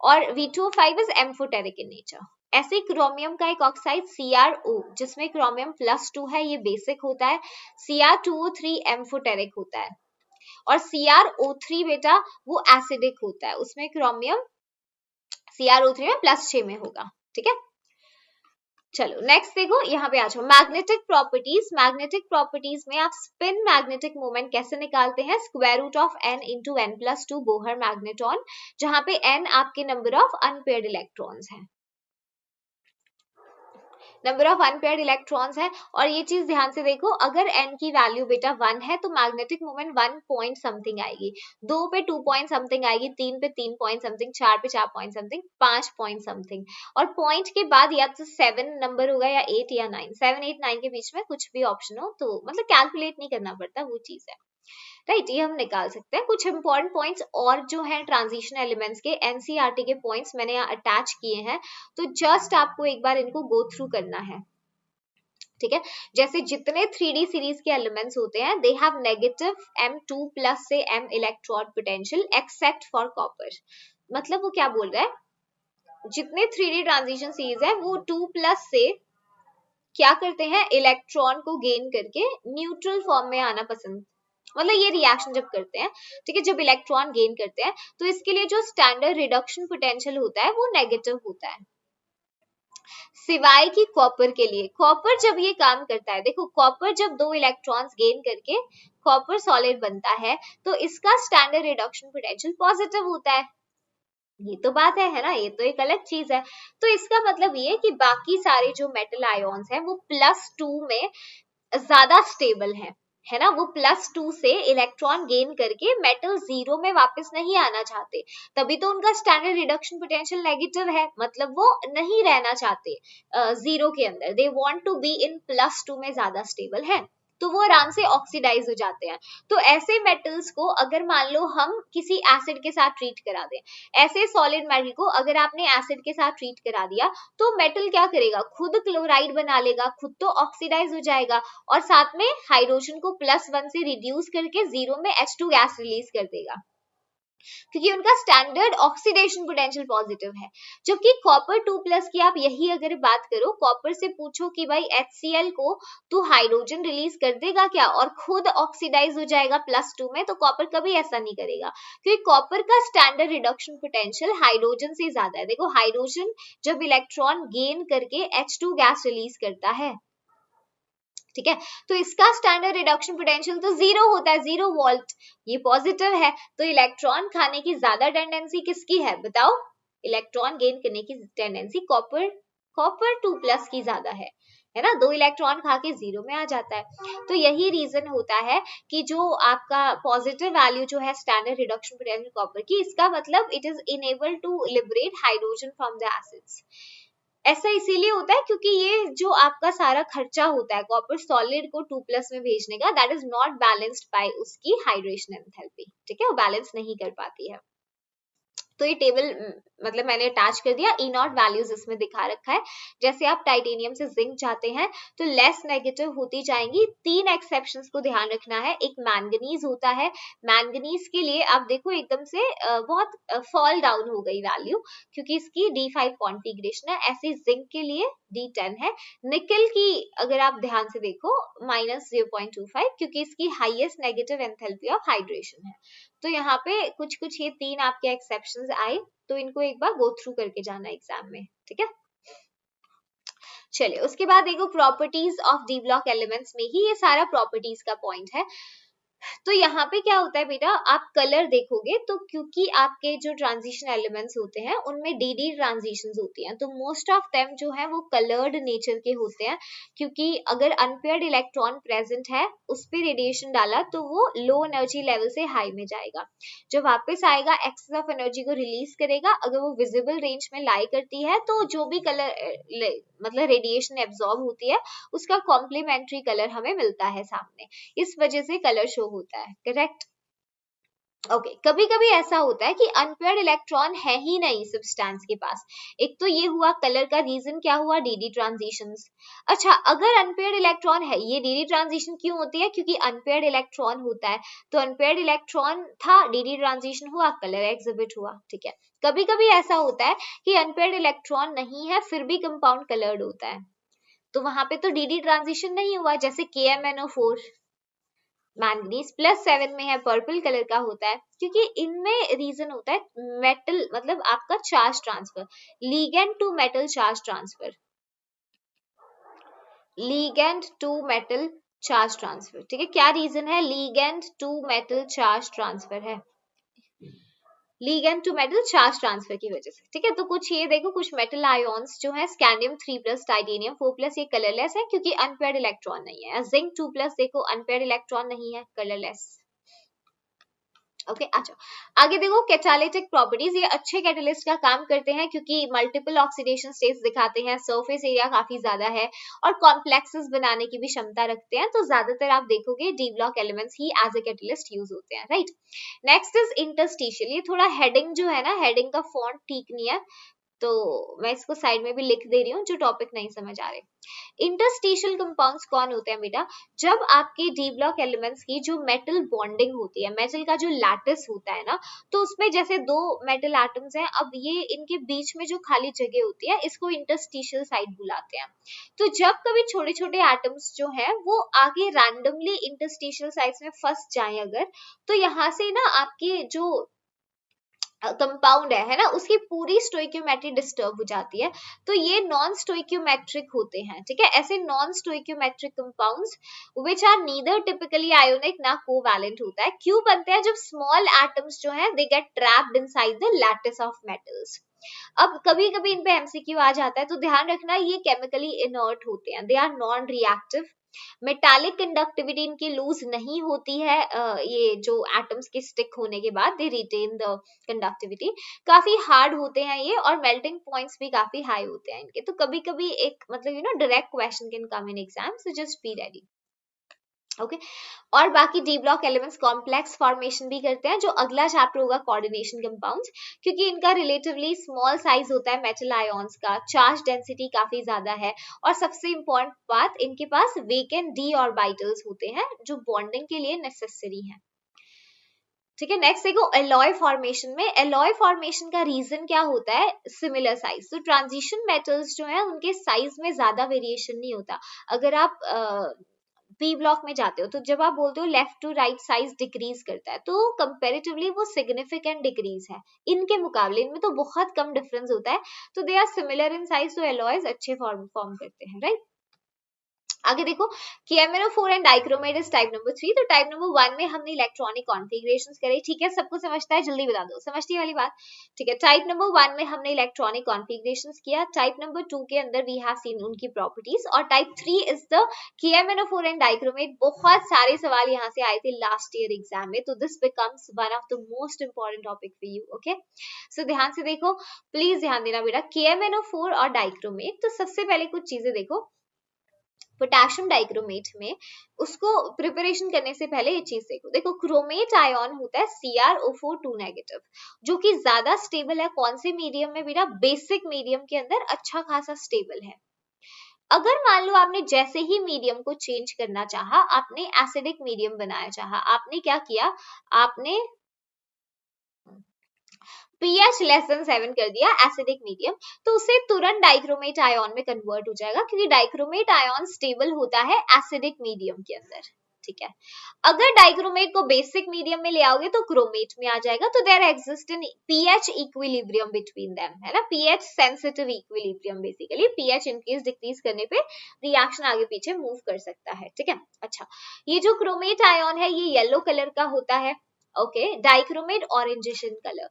[SPEAKER 1] और V2O5 is amphoteric in nature. ऐसे क्रोमियम का एक ऑक्साइड CrO, जिसमें क्रोमियम +2 है, ये बेसिक होता है। Cr2O3 एम्फोटेरिक होता है, और CrO3 बेटा वो एसिडिक होता है, उसमें क्रोमियम CrO3 में +6 में होगा, ठीक है। चलो नेक्स्ट देखो, यहाँ पे आ जाओ मैग्नेटिक प्रॉपर्टीज। मैग्नेटिक प्रॉपर्टीज में आप स्पिन मैग्नेटिक मोमेंट कैसे निकालते हैं, square root of n into n+2 Bohr magneton, जहां पे n आपके नंबर ऑफ अनपेयर्ड इलेक्ट्रॉन्स हैं, नंबर ऑफ अनपेयर्ड इलेक्ट्रॉन्स है। और ये चीज ध्यान से देखो, अगर n की वैल्यू बेटा 1 है तो मैग्नेटिक मोमेंट 1 पॉइंट समथिंग आएगी, 2 पे 2 पॉइंट समथिंग आएगी, 3 पे 3 पॉइंट समथिंग, 4 पे 4 पॉइंट समथिंग, 5 पॉइंट समथिंग। और पॉइंट के बाद या तो 7 नंबर होगा या 8 या 9, 7 8 9 के बीच में कुछ भी ऑप्शन हो, तो मतलब कैलकुलेट नहीं करना पड़ता, वो चीज है। राइट, ये हम निकाल सकते हैं। कुछ इंपॉर्टेंट पॉइंट्स और जो है ट्रांजिशन एलिमेंट्स के एनसीईआरटी के पॉइंट्स मैंने यहाँ अटैच किए हैं, तो जस्ट आपको एक बार इनको गो थ्रू करना है, ठीक है। जैसे जितने 3D सीरीज के एलिमेंट्स होते हैं, they have negative M2 plus से M electron potential except for copper. मतलब वो क्या बोल रहा है, जितने 3D ट्रांजिशन सीरीज है वो 2 प्लस से क्या करते हैं, इलेक्ट्रॉन को गेन करके न्यूट्रल फॉर्म में आना पसंद, मतलब ये रिएक्शन जब करते हैं, ठीक है, जब इलेक्ट्रॉन गेन करते हैं तो इसके लिए जो स्टैंडर्ड रिडक्शन पोटेंशियल होता है वो नेगेटिव होता है, सिवाय कि कॉपर के लिए। कॉपर जब ये काम करता है, देखो कॉपर जब 2 इलेक्ट्रॉन्स गेन करके कॉपर सॉलिड बनता है तो इसका स्टैंडर्ड रिडक्शन पोटेंशियल पॉजिटिव होता है, ये तो बात है ना, ये तो एक अलग चीज है। तो इसका मतलब ये है कि बाकी सारे जो मेटल आयोन्स हैं वो +2 में ज्यादा स्टेबल है ना, वो +2 से इलेक्ट्रॉन गेन करके मेटल 0 में वापस नहीं आना चाहते, तभी तो उनका स्टैंडर्ड रिडक्शन पोटेंशियल नेगेटिव है, मतलब वो नहीं रहना चाहते 0 के अंदर, they want to be in +2 में ज्यादा स्टेबल है, तो वो आराम से ऑक्सीडाइज हो जाते हैं। तो ऐसे मेटल्स को अगर मान लो हम किसी एसिड के साथ ट्रीट करा दें, ऐसे सॉलिड मेटल को अगर आपने एसिड के साथ ट्रीट करा दिया तो मेटल क्या करेगा, खुद क्लोराइड बना लेगा, खुद तो ऑक्सीडाइज हो जाएगा और साथ में हाइड्रोजन को +1 से रिड्यूस करके 0 में H2 गैस रिलीज कर देगा, क्योंकि उनका स्टैंडर्ड ऑक्सीडेशन पोटेंशियल पॉजिटिव है। जबकि कॉपर 2+ की आप यही अगर बात करो, कॉपर से पूछो कि भाई HCl को तू हाइड्रोजन रिलीज कर देगा क्या और खुद ऑक्सीडाइज हो जाएगा +2 में, तो कॉपर कभी ऐसा नहीं करेगा, क्योंकि कॉपर का स्टैंडर्ड रिडक्शन पोटेंशियल हाइड्रोजन से ज्यादा है। देखो हाइड्रोजन जब इलेक्ट्रॉन गेन करके H2 गैस रिलीज करता है, ठीक है, तो इसका स्टैंडर्ड रिडक्शन पोटेंशियल तो 0 होता है, 0 वोल्ट, ये पॉजिटिव है, तो इलेक्ट्रॉन खाने की ज्यादा टेंडेंसी किसकी है बताओ, इलेक्ट्रॉन गेन करने की टेंडेंसी कॉपर 2+ की ज्यादा है ना, 2 इलेक्ट्रॉन खा के 0 में आ जाता है। तो यही रीजन होता है कि जो आपका पॉजिटिव वैल्यू जो है स्टैंडर्ड रिडक्शन पोटेंशियल कॉपर की, इसका मतलब it is unable to liberate hydrogen from the acids. ऐसा इसीलिए होता है क्योंकि ये जो आपका सारा खर्चा होता है कॉपर सॉलिड को 2+ में भेजने का, that is not balanced bye उसकी हाइड्रेशन एंथैल्पी, ठीक है, वो बैलेंस नहीं कर पाती है। तो ये टेबल मतलब मैंने अटैच कर दिया, E0 वैल्यूज इसमें दिखा रखा है। जैसे आप टाइटेनियम से जिंक जाते हैं तो लेस नेगेटिव होती जाएंगी। 3 एक्सेप्शंस को ध्यान रखना है। एक मैंगनीज होता है, मैंगनीज के लिए आप देखो एकदम से बहुत फॉल डाउन हो गई वैल्यू क्योंकि इसकी D5 कॉन्फिगरेशन है, ऐसे जिंक के लिए D10 है। निकल की अगर आप ध्यान से देखो -0.25 क्योंकि इसकी highest negative enthalpy of hydration है। तो यहाँ पे कुछ कुछ ये 3 आपके एक्सेप्शंस आए, तो इनको एक बार गो थ्रू करके जाना एग्जाम में, ठीक है। चलिए उसके बाद देखो properties of D block elements में ही ये सारा प्रॉपर्टीज का पॉइंट है। तो यहाँ पे क्या होता है बेटा, आप कलर देखोगे तो क्योंकि आपके जो ट्रांजिशन एलिमेंट्स होते हैं उनमें डी ट्रांजिशंस होती हैं, तो मोस्ट ऑफ देम जो है वो कलर्ड नेचर के होते हैं, क्योंकि अगर अनपेयर्ड इलेक्ट्रॉन प्रेजेंट है उस पर रेडिएशन डाला तो वो लो एनर्जी लेवल से हाई में जाएगा, जब वापस आएगा एक्सेस ऑफ एनर्जी को रिलीज करेगा। अगर वो विजिबल रेंज में लाई करती है तो जो भी कलर मतलब रेडिएशन एब्जॉर्ब होती है उसका कॉम्प्लीमेंट्री कलर हमें मिलता है सामने, इस वजह से कलर शो होता है, करेक्ट। ओके, कभी कभी ऐसा होता है कि अनपेयर्ड इलेक्ट्रॉन है ही नहीं सब्सटेंस के पास। एक तो ये हुआ कलर का रीजन, क्या हुआ, डी ट्रांजिशंस। अच्छा, अगर अनपेयर्ड इलेक्ट्रॉन है, ये डी ट्रांजिशन क्यों होती है, क्योंकि अनपेयर्ड इलेक्ट्रॉन होता है, तो अनपेयर्ड इलेक्ट्रॉन था, डी ट्रांजिशन हुआ, कलर एग्जिबिट हुआ, ठीक है। कभी कभी ऐसा होता है कि अनपेयर्ड इलेक्ट्रॉन नहीं है फिर भी कंपाउंड कलर्ड होता है, तो वहां पे तो डी ट्रांजिशन नहीं हुआ, जैसे KMnO4 मैंगनीज +7 में है, पर्पल कलर का होता है, क्योंकि इनमें रीजन होता है मेटल मतलब आपका charge transfer, ligand to metal charge transfer, ligand to metal charge transfer, ठीक है। क्या रीजन है, ligand to metal charge transfer है, ligand to metal charge transfer की वजह से, ठीक है। तो कुछ ये देखो, कुछ मेटल आयोन्स जो है स्कैंडियम 3+, टाइटेनियम 4+, ये कलरलेस है क्योंकि अनपेयर्ड इलेक्ट्रॉन नहीं है। जिंक 2+, देखो अनपेयर्ड इलेक्ट्रॉन नहीं है, कलरलेस। ओके अच्छा, आगे देखो कैटालिटिक प्रॉपर्टीज, ये अच्छे कैटलिस्ट का काम करते हैं क्योंकि मल्टीपल ऑक्सीडेशन स्टेट्स दिखाते हैं, सरफेस एरिया काफी ज्यादा है और कॉम्प्लेक्सेस बनाने की भी क्षमता रखते हैं, तो ज्यादातर आप देखोगे डी ब्लॉक एलिमेंट्स ही एज ए कैटलिस्ट यूज होते हैं, राइट। नेक्स्ट इज इंटरस्टिशियल, ये थोड़ा हेडिंग जो है ना, हेडिंग का फॉन्ट ठीक नहीं है, तो मैं इसको साइड में भी लिख दे रही हूँ जो टॉपिक नहीं समझ आ रहे। इंटरस्टिशियल कंपाउंड्स कौन होते हैं बेटा, जब आपके डी ब्लॉक एलिमेंट्स की जो मेटल बॉन्डिंग होती है, मेटल का जो लैटिस होता है ना, तो उसमें जैसे दो मेटल एटम्स हैं, अब ये इनके बीच में जो खाली जगह होती है इसको इंटरस्टिशियल साइड बुलाते हैं। तो जब कभी छोटे छोटे एटम्स जो हैं वो आगे रैंडमली इंटरस्टिशियल साइड्स में फंस जाएं अगर, तो यहाँ से ना आपके जो कंपाउंड है ना, उसकी पूरी स्टोइक्योमेट्री डिस्टर्ब हो जाती है, तो ये नॉन स्टोइक्योमेट्रिक होते हैं, ठीक है। ऐसे non stoichiometric compounds which are neither typically ionic ना कोवैलेंट होता है, क्यों बनते हैं, जब स्मॉल एटम्स जो है they get trapped inside the lattice of metals. अब कभी कभी इन पे एमसीक्यू आ जाता है, तो ध्यान रखना ये केमिकली इनर्ट होते हैं, they are non reactive, metallic conductivity इनकी लूज नहीं होती है, ये जो एटम्स के स्टिक होने के बाद दे रिटेन द कंडक्टिविटी, काफी हार्ड होते हैं ये, और मेल्टिंग पॉइंट्स भी काफी हाई होते हैं इनके, तो कभी कभी एक मतलब direct question can come in exam, so just be ready, okay. और बाकी D block elements complex formation भी करते हैं, जो अगला चैप्टर होगा कोऑर्डिनेशन कंपाउंड्स, क्योंकि इनका रिलेटिवली स्मॉल साइज होता है मेटल आयंस का, चार्ज डेंसिटी काफी ज्यादा है, और सबसे इंपॉर्टेंट बात, इनके पास वेकेंट डी ऑर्बिटल्स होते हैं जो बॉन्डिंग के लिए नेसेसरी है, ठीक है। नेक्स्ट देखो एलॉय फॉर्मेशन में, एलॉय फॉर्मेशन का रीजन क्या होता है, सिमिलर साइज, तो ट्रांजिशन मेटल्स जो है उनके साइज में ज्यादा वेरिएशन नहीं होता। अगर आप पी ब्लॉक में जाते हो, तो जब आप बोलते हो left to right size decrease करता है, तो कंपैरेटिवली वो सिग्निफिकेंट डिक्रीज है, इनके मुकाबले इनमें तो बहुत कम डिफरेंस होता है, तो they are similar in size, तो एलॉयज अच्छे फॉर्म करते हैं, राइट। आगे देखो KMnO4 and dichromate is type number 3, तो टाइप नंबर 1 में हमने इलेक्ट्रॉनिक कॉन्फ़िगरेशंस करे, ठीक है, सबको समझता है, जल्दी बता दो, समझती है वाली बात, ठीक है। टाइप नंबर 1 में हमने इलेक्ट्रॉनिक कॉन्फ़िगरेशंस किया, टाइप नंबर 2 के अंदर वी हैव सीन उनकी प्रॉपर्टीज, और type 3 is the KMnO4 and dichromate. बहुत सारे सवाल यहाँ से आए थे लास्ट ईयर एग्जाम में, तो this becomes one of the most important topic for you, okay. So ध्यान से देखो, प्लीज ध्यान देना बेटा, KMnO4 और डाइक्रोमेट, तो सबसे पहले कुछ चीजें देखो, पोटेशियम डाइक्रोमेट में उसको प्रिपरेशन करने से पहले ये चीज देखो, देखो क्रोमेट आयन होता है CrO4 नेगेटिव, जो कि ज्यादा स्टेबल है, कौन से मीडियम में बेटा, बेसिक मीडियम के अंदर अच्छा खासा स्टेबल है। अगर मान लो आपने जैसे ही मीडियम को चेंज करना चाहा, आपने एसिडिक मीडियम बनाया चाहा, आपने क्या किया, आपने pH लेस देन 7 कर दिया एसिडिक मीडियम, तो उसे तुरंत डाइक्रोमेट आयन में कन्वर्ट हो जाएगा, क्योंकि डाइक्रोमेट आयन स्टेबल होता है एसिडिक मीडियम के अंदर, ठीक है। अगर डाइक्रोमेट को बेसिक मीडियम में ले आओगे तो क्रोमेट में आ जाएगा, तो there exist an pH equilibrium between them, है ना, pH sensitive equilibrium, basically pH increase decrease करने पे रिएक्शन आगे पीछे मूव कर सकता है, ठीक है। अच्छा, ये जो क्रोमेट आयन है ये येलो कलर का होता है, okay, dichromate orangish in colour.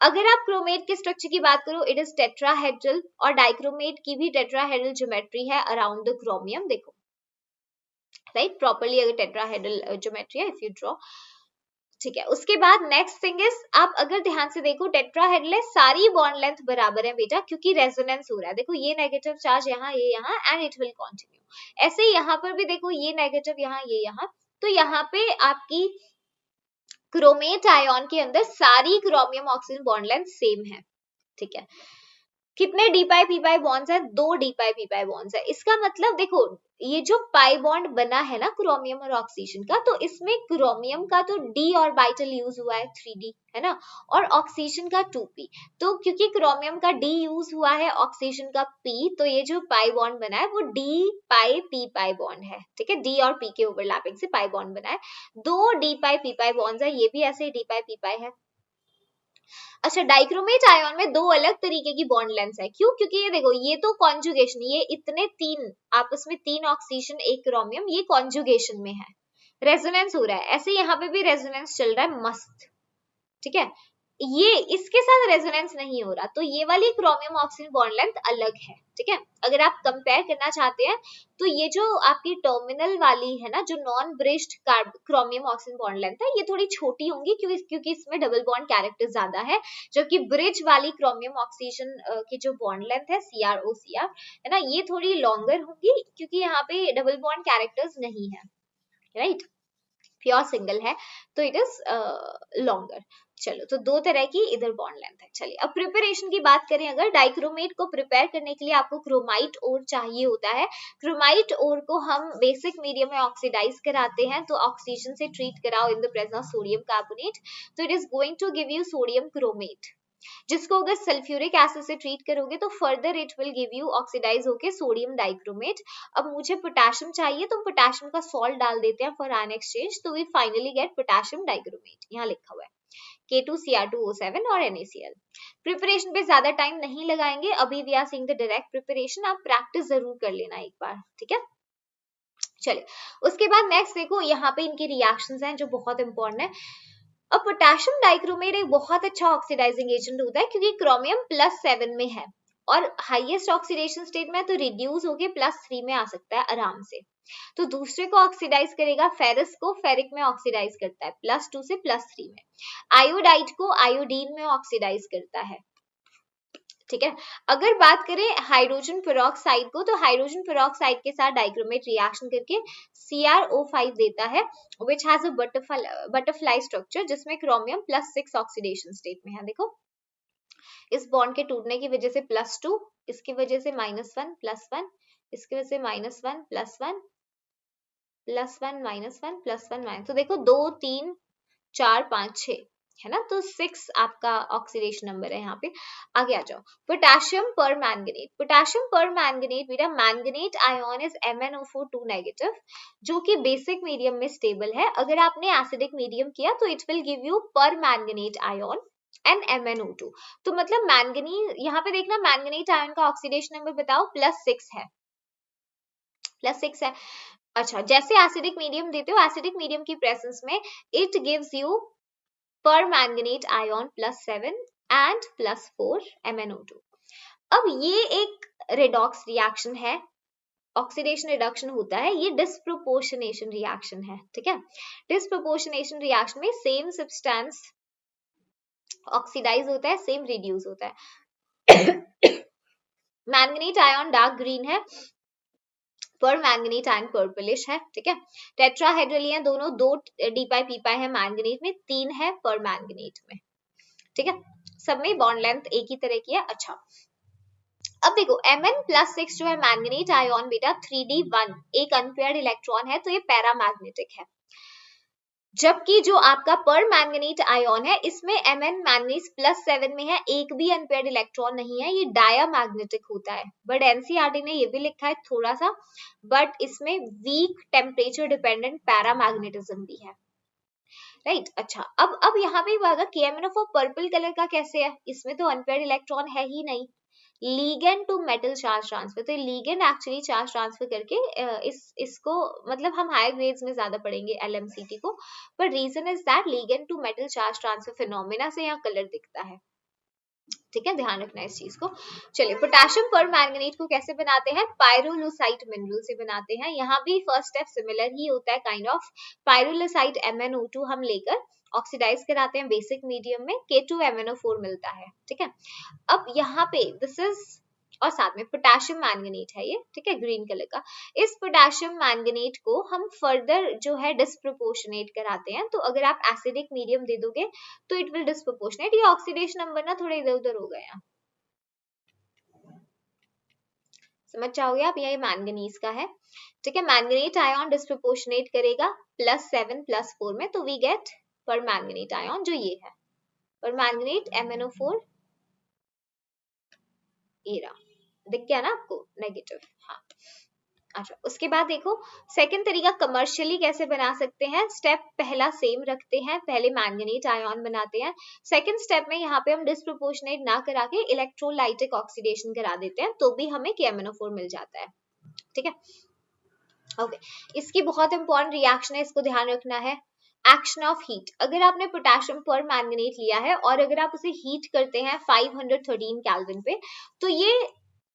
[SPEAKER 1] अगर आप क्रोमेट के स्ट्रक्चर की बात करो, इट इज टेट्राहेड्रल, और डाइक्रोमेट की भी टेट्राहेड्रल ज्योमेट्री है अराउंड द क्रोमियम, देखो राइट, प्रॉपर्ली अगर टेट्राहेड्रल ज्योमेट्री है इफ यू ड्रॉ, ठीक है। उसके बाद नेक्स्ट थिंग इज, आप अगर ध्यान से देखो टेट्राहेड्रल है, सारी बॉन्ड लेंथ बराबर है बेटा, क्योंकि रेजोनेंस हो रहा है, देखो ये नेगेटिव चार्ज यहाँ, ये यहाँ, एंड इट विल कंटिन्यू, ऐसे ही यहाँ पर भी देखो ये नेगेटिव यहाँ, ये यहाँ, तो यहाँ पे आपकी क्रोमेट आयन के अंदर सारी chromium oxygen bond length same है, ठीक है। कितने डी पाई पी पाई बॉन्ड्स है, 2 डी पाई पी पाई बॉन्ड्स है, इसका मतलब देखो ये जो पाई बॉन्ड बना है ना क्रोमियम और ऑक्सीजन का, तो इसमें क्रोमियम का तो डी ऑर्बिटल यूज हुआ है 3d, है ना, और ऑक्सीजन का 2p, तो क्योंकि क्रोमियम का डी यूज हुआ है, ऑक्सीजन का p, तो ये जो पाई बॉन्ड बना है वो डी पाई पी पाई बॉन्ड है, ठीक है, डी और p के ओवरलैपिंग से पाई बॉन्ड बना है, 2 डी पाई पी पाई बॉन्ड्स है, ये भी ऐसे डी पाई पी पाई है। अच्छा, डाइक्रोमेट आयन में 2 अलग तरीके की बॉन्ड लेंथ है, क्यों, क्योंकि ये देखो ये तो कॉन्जुगेशन, ये इतने 3 आपस में 3 ऑक्सीजन 1 क्रोमियम, ये कॉन्जुगेशन में है, रेजोनेंस हो रहा है, ऐसे यहाँ पे भी रेजोनेंस चल रहा है, मस्त, ठीक है। ये इसके साथ रेजोनेंस नहीं हो रहा, तो ये वाली क्रोमियम ऑक्सीजन बॉन्ड लेंथ अलग है, ठीक है। अगर आप कंपेयर करना चाहते हैं तो ये जो आपकी टर्मिनल वाली है ना, जो non bridged chromium oxygen bond length है, ये थोड़ी छोटी होंगी क्योंकि इसमें डबल बॉन्ड कैरेक्टर ज्यादा है, जबकि ब्रिज वाली क्रोमियम ऑक्सीजन की जो बॉन्ड लेंथ है CrOCr है ना, ये थोड़ी लॉन्गर होंगी क्योंकि यहाँ पे डबल बॉन्ड कैरेक्टर्स नहीं है, राइट, प्योर सिंगल है तो इट इज लॉन्गर। चलो, तो दो तरह की इधर बॉन्ड लेंथ है। चलिए, अब प्रिपरेशन की बात करें, अगर डाइक्रोमेट को प्रिपेयर करने के लिए आपको क्रोमाइट ओर चाहिए होता है। क्रोमाइट ओर को हम बेसिक मीडियम में ऑक्सीडाइज कराते हैं, तो ऑक्सीजन से ट्रीट कराओ in the presence of sodium carbonate, तो it is going to give you sodium chromate, जिसको अगर सल्फ्यूरिक एसिड से ट्रीट करोगे तो further it will give you oxidise होके सोडियम डाइक्रोमेट। अब मुझे पोटेशियम चाहिए तो पोटेशियम का सॉल्ट डाल देते हैं फॉर आयन एक्सचेंज, तो we finally get potassium dichromate, यहाँ लिखा हुआ है K2Cr2O7 और NaCl। प्रिपरेशन पे ज्यादा टाइम नहीं लगाएंगे, अभी we are seeing the direct preparation, आप प्रैक्टिस जरूर कर लेना एक बार, ठीक है। चलिए, उसके बाद नेक्स्ट देखो, यहाँ पे इनकी रिएक्शंस हैं जो बहुत इंपॉर्टेंट है। अब पोटेशियम डाइक्रोमेट एक बहुत अच्छा ऑक्सीडाइजिंग एजेंट होता है क्योंकि क्रोमियम +7 में है और हाईएस्ट ऑक्सीडेशन स्टेट में तो रिड्यूस होके +3 में आ सकता है आराम से, तो दूसरे को ऑक्सीडाइज करेगा, फेरस को फेरिक में ऑक्सीडाइज करता है +2 से +3 में, आयोडाइड को आयोडीन में ऑक्सीडाइज करता है, ठीक है। अगर बात करें हाइड्रोजन पेरोक्साइड को, तो हाइड्रोजन पेरोक्साइड के साथ डाइक्रोमेट रिएक्शन करके CrO5 देता है, which has a butterfly structure, जिसमें क्रोमियम +6 ऑक्सीडेशन स्टेट में है। देखो, इस बॉन्ड के टूटने की वजह से +2, इसकी वजह से -1 +1, इसकी वजह से -1 +1 +1 -1 +1 तो देखो 2 3 4 5 6 है ना, तो 6 आपका ऑक्सीडेशन नंबर है यहाँ पे। आगे आ जाओ, पोटेशियम पर मैंगनीट। पोटेशियम पर मैंगनीट बेटा, मैंगनीट आयन इज MnO4 2 नेगेटिव, जो कि बेसिक मीडियम में स्टेबल है। अगर आपने एसिडिक मीडियम किया तो इट विल गिव यू पर मैंगनीट आयन एंड MnO2, तो मतलब मैंगनीज, यहाँ पे देखना मैंगनीट आयन का ऑक्सीडेशन नंबर बताओ, +6 है, +6 है। अच्छा, जैसे एसिडिक मीडियम देते हो, एसिडिक मीडियम की प्रेजेंस में इट गिव्स यू पर मैंगनीट आयन +7 एंड +4 MnO2। अब ये एक रेडॉक्स रिएक्शन है, ऑक्सीडेशन रिडक्शन होता है, ये डिस्प्रोपोर्शनेशन रिएक्शन है, ठीक है। डिस्प्रोपोर्शनेशन रिएक्शन में सेम सब्सटेंस ऑक्सीडाइज होता है, सेम रिड्यूस होता है। मैंगनीट आयन डार्क ग्रीन है, पर मैंगनीट आयन पर्पलिश है, ठीक है। टेट्राहेड्रली हैं दोनों, 2 डी पाई पी पाई है मैंगनीट में, 3 है पर मैंगनीट में, ठीक है। सब में बॉन्ड लेंथ एक ही तरह की है। अच्छा, अब देखो Mn+6 जो है मैंगनीट आयन बेटा 3d1 एक अनपेयर्ड इलेक्ट्रॉन है, तो ये पैरामैग्नेटिक है, जबकि जो आपका पर मैंगनीट आयन है इसमें Mn मैंगनीज +7 में है, एक भी अनपेयर्ड इलेक्ट्रॉन नहीं है, ये डायामैग्नेटिक होता है। बट एनसीईआरटी ने ये भी लिखा है थोड़ा सा, बट इसमें वीक टेम्परेचर डिपेंडेंट पैरामैग्नेटिज्म भी है, राइट। अच्छा, अब यहाँ पे बात है KMnO4 पर्पल कलर का कैसे है, इसमें तो अनपेयर्ड इलेक्ट्रॉन है ही नहीं, ligand to metal charge transfer, तो लीगेंड एक्चुअली चार्ज ट्रांसफर करके इसको मतलब हम हायर ग्रेड्स में ज्यादा पढ़ेंगे LMCT को, पर reason is that ligand to metal charge transfer phenomena से यहाँ कलर दिखता है, ठीक है, ध्यान रखना इस चीज को। चलिए, पोटेशियम पर मैंगनीट को कैसे बनाते हैं, पायरोलुसाइट मिनरल से बनाते हैं। यहाँ भी फर्स्ट स्टेप सिमिलर ही होता है काइंड ऑफ, पायरोलुसाइट MnO2 हम लेकर ऑक्सीडाइज कराते हैं बेसिक मीडियम में, K2MnO4 मिलता है, ठीक है। अब यहाँ पे दिस इज, और साथ में पोटेशियम मैंगनीट है ये, ठीक है, ग्रीन कलर का। इस पोटेशियम मैंगनीट को हम फर्दर जो है डिस्प्रोपोर्शनेट कराते हैं, तो अगर आप एसिडिक मीडियम दे दोगे तो इट विल डिस्प्रोपोर्शनेट। ये ऑक्सीडेशन नंबर ना थोड़े इधर उधर हो गए हैं, समझ जाओगे आप, ये मैंगनीज का है, ठीक है। मैंगनीट आयन डिस्प्रोपोर्शनेट करेगा +7 +4 में, तो वी गेट पर मैंगनीट आयन, जो ये है पर मैंगनीट MnO4, ये रहा, दिख गया ना आपको, नेगेटिव, हाँ। अच्छा, उसके बाद देखो सेकंड तरीका कमर्शियली कैसे बना सकते हैं। स्टेप पहला सेम रखते हैं, पहले मैंगनीट आयन बनाते हैं, सेकंड स्टेप में यहाँ पे हम डिस्प्रोपोर्शनेट ना करा के इलेक्ट्रोलाइटिक ऑक्सीडेशन करा देते हैं, तो भी हमें KMnO4 मिल जाता है, ठीक है। ओके, इसकी बहुत इंपॉर्टेंट रिएक्शन है, इसको ध्यान रखना है। एक्शन ऑफ हीट, अगर आपने पोटेशियम पर मैंगनेट लिया है और अगर आप उसे हीट करते हैं 513 केल्विन पे तो ये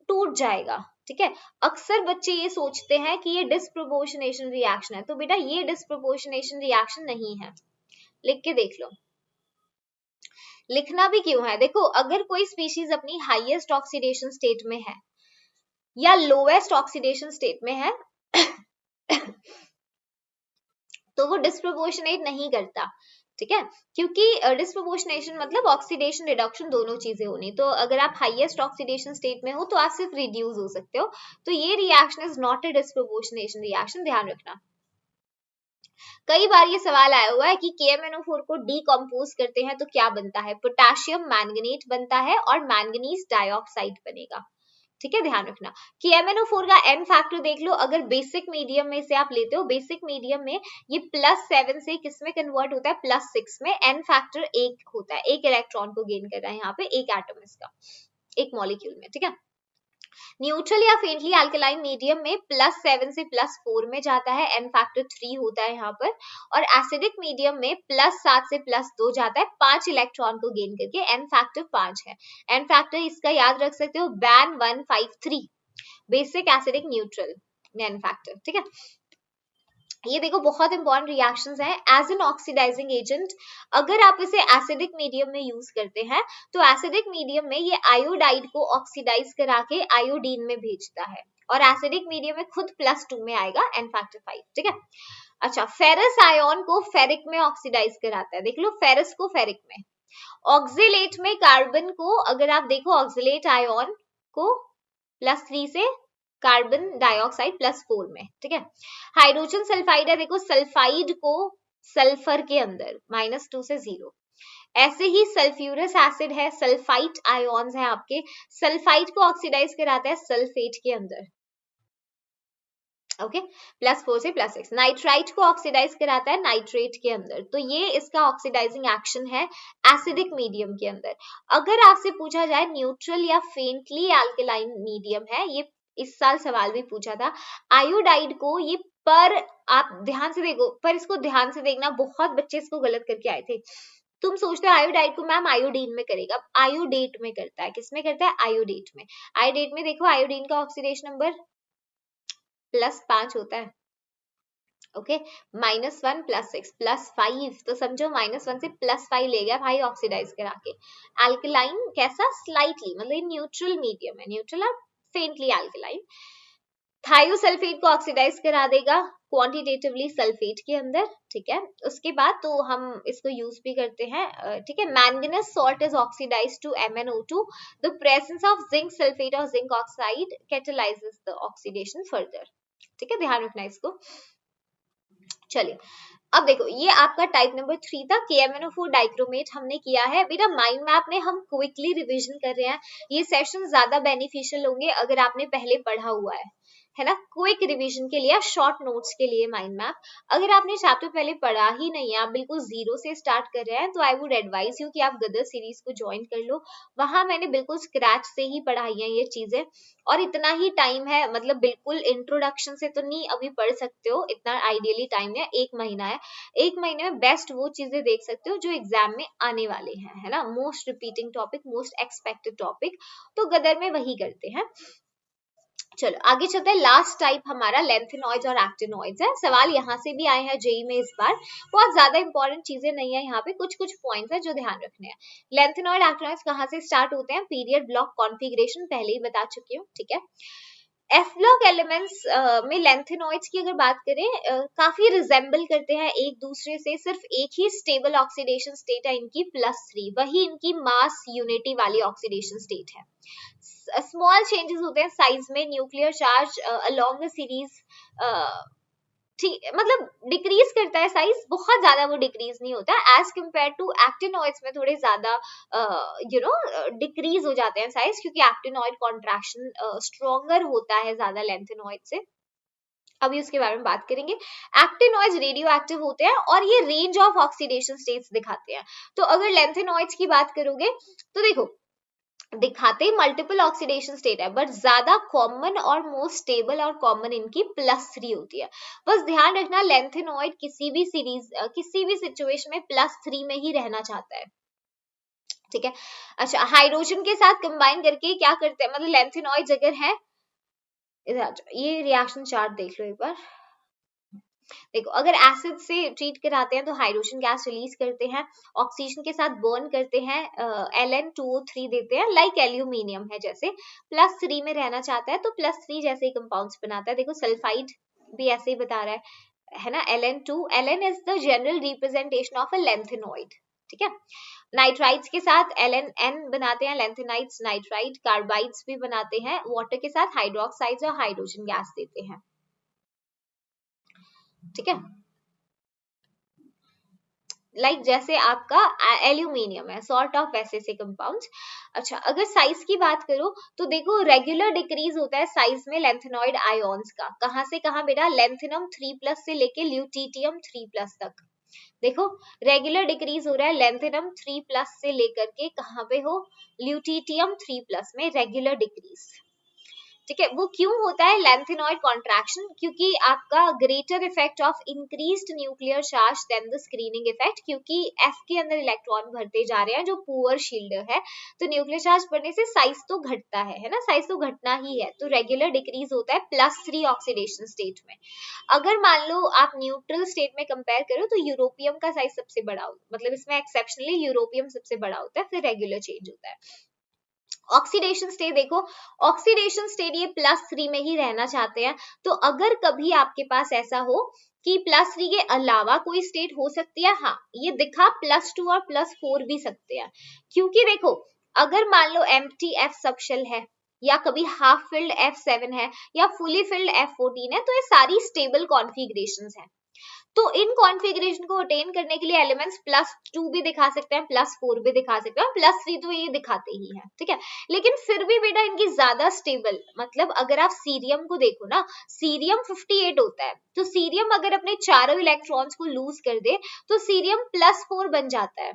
[SPEAKER 1] टूट जाएगा, ठीक है। अक्सर बच्चे ये सोचते हैं कि ये डिस्प्रोपोर्शनेशन रिएक्शन है, तो बेटा ये डिस्प्रोपोर्शनेशन रिएक्शन नहीं है, लिख के देख लो। लिखना भी क्यों है, देखो अगर कोई स्पीशीज अपनी हाईएस्ट ऑक्सीडेशन स्टेट में है या लोएस्ट ऑक्सीडेशन स्टेट में है तो वो डिस्प्रोपोर्शनेट नहीं करता, ठीक है, क्योंकि डिस्प्रोपोर्शनेशन मतलब ऑक्सीडेशन रिडक्शन दोनों चीजें होनी। तो अगर आप हाईएस्ट ऑक्सीडेशन स्टेट में हो तो आप सिर्फ रिड्यूस हो सकते हो, तो ये reaction is not a disproportionation reaction, ध्यान रखना। कई बार ये सवाल आया हुआ है कि KMnO4 को डीकम्पोज करते हैं तो क्या बनता है, पोटेशियम मैंगनीट बनता है और मैंगनीज डाइऑक्साइड बनेगा, ठीक है, ध्यान रखना। KMnO4 का N फैक्टर देख लो, अगर बेसिक मीडियम में से आप लेते हो, बेसिक मीडियम में ये +7 से किस में कन्वर्ट होता है, +6 में। N फैक्टर 1 होता है, 1 इलेक्ट्रॉन को गेन कर रहा है यहाँ पे एक एटम इसका, एक मॉलिक्यूल में, ठीक है। न्यूट्रल या फेंटली अल्कलाइन मीडियम में +7 से +4 में जाता है, N फैक्टर 3 होता है यहाँ पर। और एसिडिक मीडियम में +7 से +2 जाता है, 5 इलेक्ट्रॉन को गेन करके, N फैक्टर 5 है। N फैक्टर इसका याद रख सकते हो, BAN 153, basic acidic neutral N factor, ठीक है। ये देखो बहुत इंपॉर्टेंट रिएक्शंस हैं। एज एन ऑक्सीडाइजिंग एजेंट, अगर आप इसे एसिडिक मीडियम में यूज करते हैं तो एसिडिक मीडियम में ये आयोडाइड को ऑक्सीडाइज करा के आयोडीन में भेजता है और एसिडिक मीडियम में खुद +2 में आएगा, N फैक्टर 5, ठीक है। अच्छा, फेरस आयोन को फेरिक में ऑक्सीडाइज कराता है, देख लो फेरस को फेरिक में। ऑक्सीलेट में कार्बन को, अगर आप देखो ऑक्सीलेट आयोन को +3 से कार्बन डाइऑक्साइड +4 में, ठीक है। हाइड्रोजन सल्फाइड है, देखो सल्फाइड को सल्फर के अंदर -2 से 0। ऐसे ही सल्फ्यूरस एसिड है, सल्फाइट आयोन्स हैं आपके, सल्फाइट को ऑक्सीडाइज कराता है सल्फेट के अंदर, ओके, +4 से +6। नाइट्राइट को ऑक्सीडाइज कराता है नाइट्रेट के अंदर, तो ये इसका ऑक्सीडाइजिंग एक्शन है एसिडिक मीडियम के अंदर। अगर आपसे पूछा जाए न्यूट्रल या फेंटली अल्कलाइन मीडियम है, ये इस साल सवाल भी पूछा था, आयोडाइड को ये पर, आप ध्यान से देखो, पर इसको ध्यान से देखना, बहुत बच्चे इसको गलत करके आए थे। तुम सोचते हो आयोडाइड को मैम आयोडीन में करेगा, आयोडेट में करता है, किसमें करता है, आयोडेट में। आयोडेट में देखो आयोडीन का ऑक्सीडेशन नंबर +5 होता है, ओके, -1 +6 +5, तो समझो -1 से +5 ले गया भाई ऑक्सीडाइज करा के। अल्कलाइन कैसा, स्लाइटली, मतलब न्यूट्रल मीडियम है, न्यूट्रल और फेंटली अल्कलाइन। थायोसल्फेट को ऑक्सीडाइज करा देगा क्वांटिटेटिवली सल्फेट के अंदर, ठीक है। उसके बाद तो हम इसको यूज भी करते हैं, ठीक है। Manganous salt is oxidised to MnO2, the presence of zinc sulphate और zinc oxide catalyses the oxidation further, ठीक है, ध्यान रखना इसको। चलिए अब देखो, ये आपका टाइप नंबर 3 था, KMnO4 डाइक्रोमेट हमने किया है। बेटा माइंड मैप में हम क्विकली रिवीजन कर रहे हैं, ये सेशन ज्यादा बेनिफिशियल होंगे अगर आपने पहले पढ़ा हुआ है ना। क्विक रिवीजन के लिए, शॉर्ट नोट्स के लिए माइंड मैप। अगर आपने चैप्टर पहले पढ़ा ही नहीं है, आप बिल्कुल 0 से स्टार्ट कर रहे हैं, तो आई वुड एडवाइज यू कि आप गदर सीरीज को ज्वाइन कर लो, वहां मैंने बिल्कुल स्क्रैच से ही पढ़ाई है ये चीजें, और इतना ही टाइम है, मतलब बिल्कुल इंट्रोडक्शन से तो नहीं अभी पढ़ सकते हो, इतना आइडियली टाइम है, 1 महीना है, 1 महीने में बेस्ट वो चीजें देख सकते हो जो एग्जाम में आने वाले हैं, है ना, most repeating topic, most expected topic, तो गदर में वही करते हैं। चलो आगे चलते हैं, लास्ट टाइप हमारा लेंथेनॉइड्स और एक्टिनॉइड्स है। सवाल यहाँ से भी आए हैं जेई में इस बार, बहुत ज्यादा इंपॉर्टेंट चीजें नहीं है यहाँ पे, कुछ कुछ पॉइंट्स है जो ध्यान रखने हैं। लेंथेनॉइड एक्टिनॉइड्स कहाँ से स्टार्ट होते हैं, पीरियड ब्लॉक कॉन्फ़िगरेशन पहले ही बता चुकी हूँ, ठीक है। एफ ब्लॉक एलिमेंट्स में लेंथेनॉइड्स की अगर बात करें, काफी रिजेंबल करते हैं एक दूसरे से, सिर्फ एक ही स्टेबल ऑक्सीडेशन स्टेट है इनकी, +3, वही इनकी मास यूनिटी वाली ऑक्सीडेशन स्टेट है। स्मॉल चेंजेस होते हैं साइज में, nuclear charge along the series, ठीक, मतलब डिक्रीज करता है साइज, बहुत ज्यादा वो डिक्रीज नहीं होता एज कम्पेयर टू एक्टिनॉइड्स में, थोड़े ज्यादा डिक्रीज हो जाते हैं साइज, क्योंकि एक्टिनॉइड कॉन्ट्रैक्शन स्ट्रॉन्गर होता है ज्यादा लेंथेनॉइड से। अभी उसके बारे में बात करेंगे। एक्टिनॉइड्स रेडियो एक्टिव होते हैं और ये रेंज ऑफ ऑक्सीडेशन स्टेट्स दिखाते हैं। तो अगर लेंथेनॉइड्स की बात करोगे तो देखो दिखाते मल्टीपल ऑक्सीडेशन स्टेट है, बट ज्यादा कॉमन और मोस्ट स्टेबल और कॉमन इनकी +3 होती है। बस ध्यान रखना लेंथेनॉइड किसी भी सीरीज किसी भी सिचुएशन में +3 में ही रहना चाहता है, ठीक है। अच्छा, हाइड्रोजन के साथ कंबाइन करके क्या करते हैं, मतलब लेंथेनॉइड अगर है, ये रिएक्शन चार्ट देख लो एक बार। देखो, अगर एसिड से ट्रीट कराते हैं तो हाइड्रोजन गैस रिलीज करते हैं, ऑक्सीजन के साथ बर्न करते हैं, Ln2O3 देते हैं, लाइक एल्यूमिनियम है जैसे, +3 में रहना चाहता है तो +3 जैसे ही कंपाउंड्स बनाता है। देखो सल्फाइड भी ऐसे ही बता रहा है ना, Ln2, Ln is the general representation of a lanthanoid, ठीक है। नाइट्राइड्स के साथ LnN बनाते हैं, लेंथेनाइड्स नाइट्राइड, कार्बाइड्स भी बनाते हैं, वाटर के साथ हाइड्रोक्साइड्स और हाइड्रोजन गैस देते हैं, ठीक है। लाइक जैसे आपका एल्यूमिनियम है, सॉर्ट ऑफ वैसे से कंपाउंड्स। अच्छा, अगर साइज की बात करो तो देखो रेगुलर डिक्रीज होता है साइज में लेंथेनॉइड आयोन्स का, कहां से कहां बेटा, लेंथेनम 3+ से लेके ल्यूटिटियम 3+ तक। देखो रेगुलर डिक्रीज हो रहा है लेंथेनम 3+ से लेकर के कहां पे हो, ल्यूटिटियम 3+ में रेगुलर डिक्रीज, ठीक है। वो क्यों होता है लेंथेनॉइड कॉन्ट्रैक्शन, क्योंकि आपका greater effect of increased nuclear charge than the screening effect, क्योंकि F के अंदर इलेक्ट्रॉन भरते जा रहे हैं जो पुअर शील्डर है, तो न्यूक्लियर चार्ज बढ़ने से साइज तो घटता है ना, साइज तो घटना ही है, तो रेगुलर डिक्रीज होता है +3 ऑक्सीडेशन स्टेट में। अगर मान लो आप न्यूट्रल स्टेट में कंपेयर करो तो यूरोपियम का साइज सबसे बड़ा होता है, मतलब इसमें एक्सेप्शनली यूरोपियम सबसे बड़ा होता है, फिर रेगुलर चेंज होता है। ऑक्सीडेशन स्टेट देखो, ऑक्सीडेशन स्टेट ये +3 में ही रहना चाहते हैं, तो अगर कभी आपके पास ऐसा हो कि +3 के अलावा कोई स्टेट हो सकती है, हाँ ये दिखा +2 और +4 भी सकते हैं, क्योंकि देखो अगर मान लो एम्प्टी F सबशेल है, या कभी हाफ फिल्ड F7 है, या फुली फिल्ड F14 है, तो ये सारी स्टेबल कॉन्फ़िगरेशंस हैं। तो इन कॉन्फ़िगरेशन को अटेन करने के लिए एलिमेंट्स +2 भी दिखा सकते हैं, +4 भी दिखा सकते हैं, +3 तो ये दिखाते ही हैं, ठीक है। लेकिन फिर भी बेटा इनकी ज्यादा स्टेबल, मतलब अगर आप सीरियम को देखो ना, सीरियम 58 होता है, तो सीरियम अगर अपने चारों इलेक्ट्रॉन्स को लूज कर दे तो सीरियम +4 बन जाता है।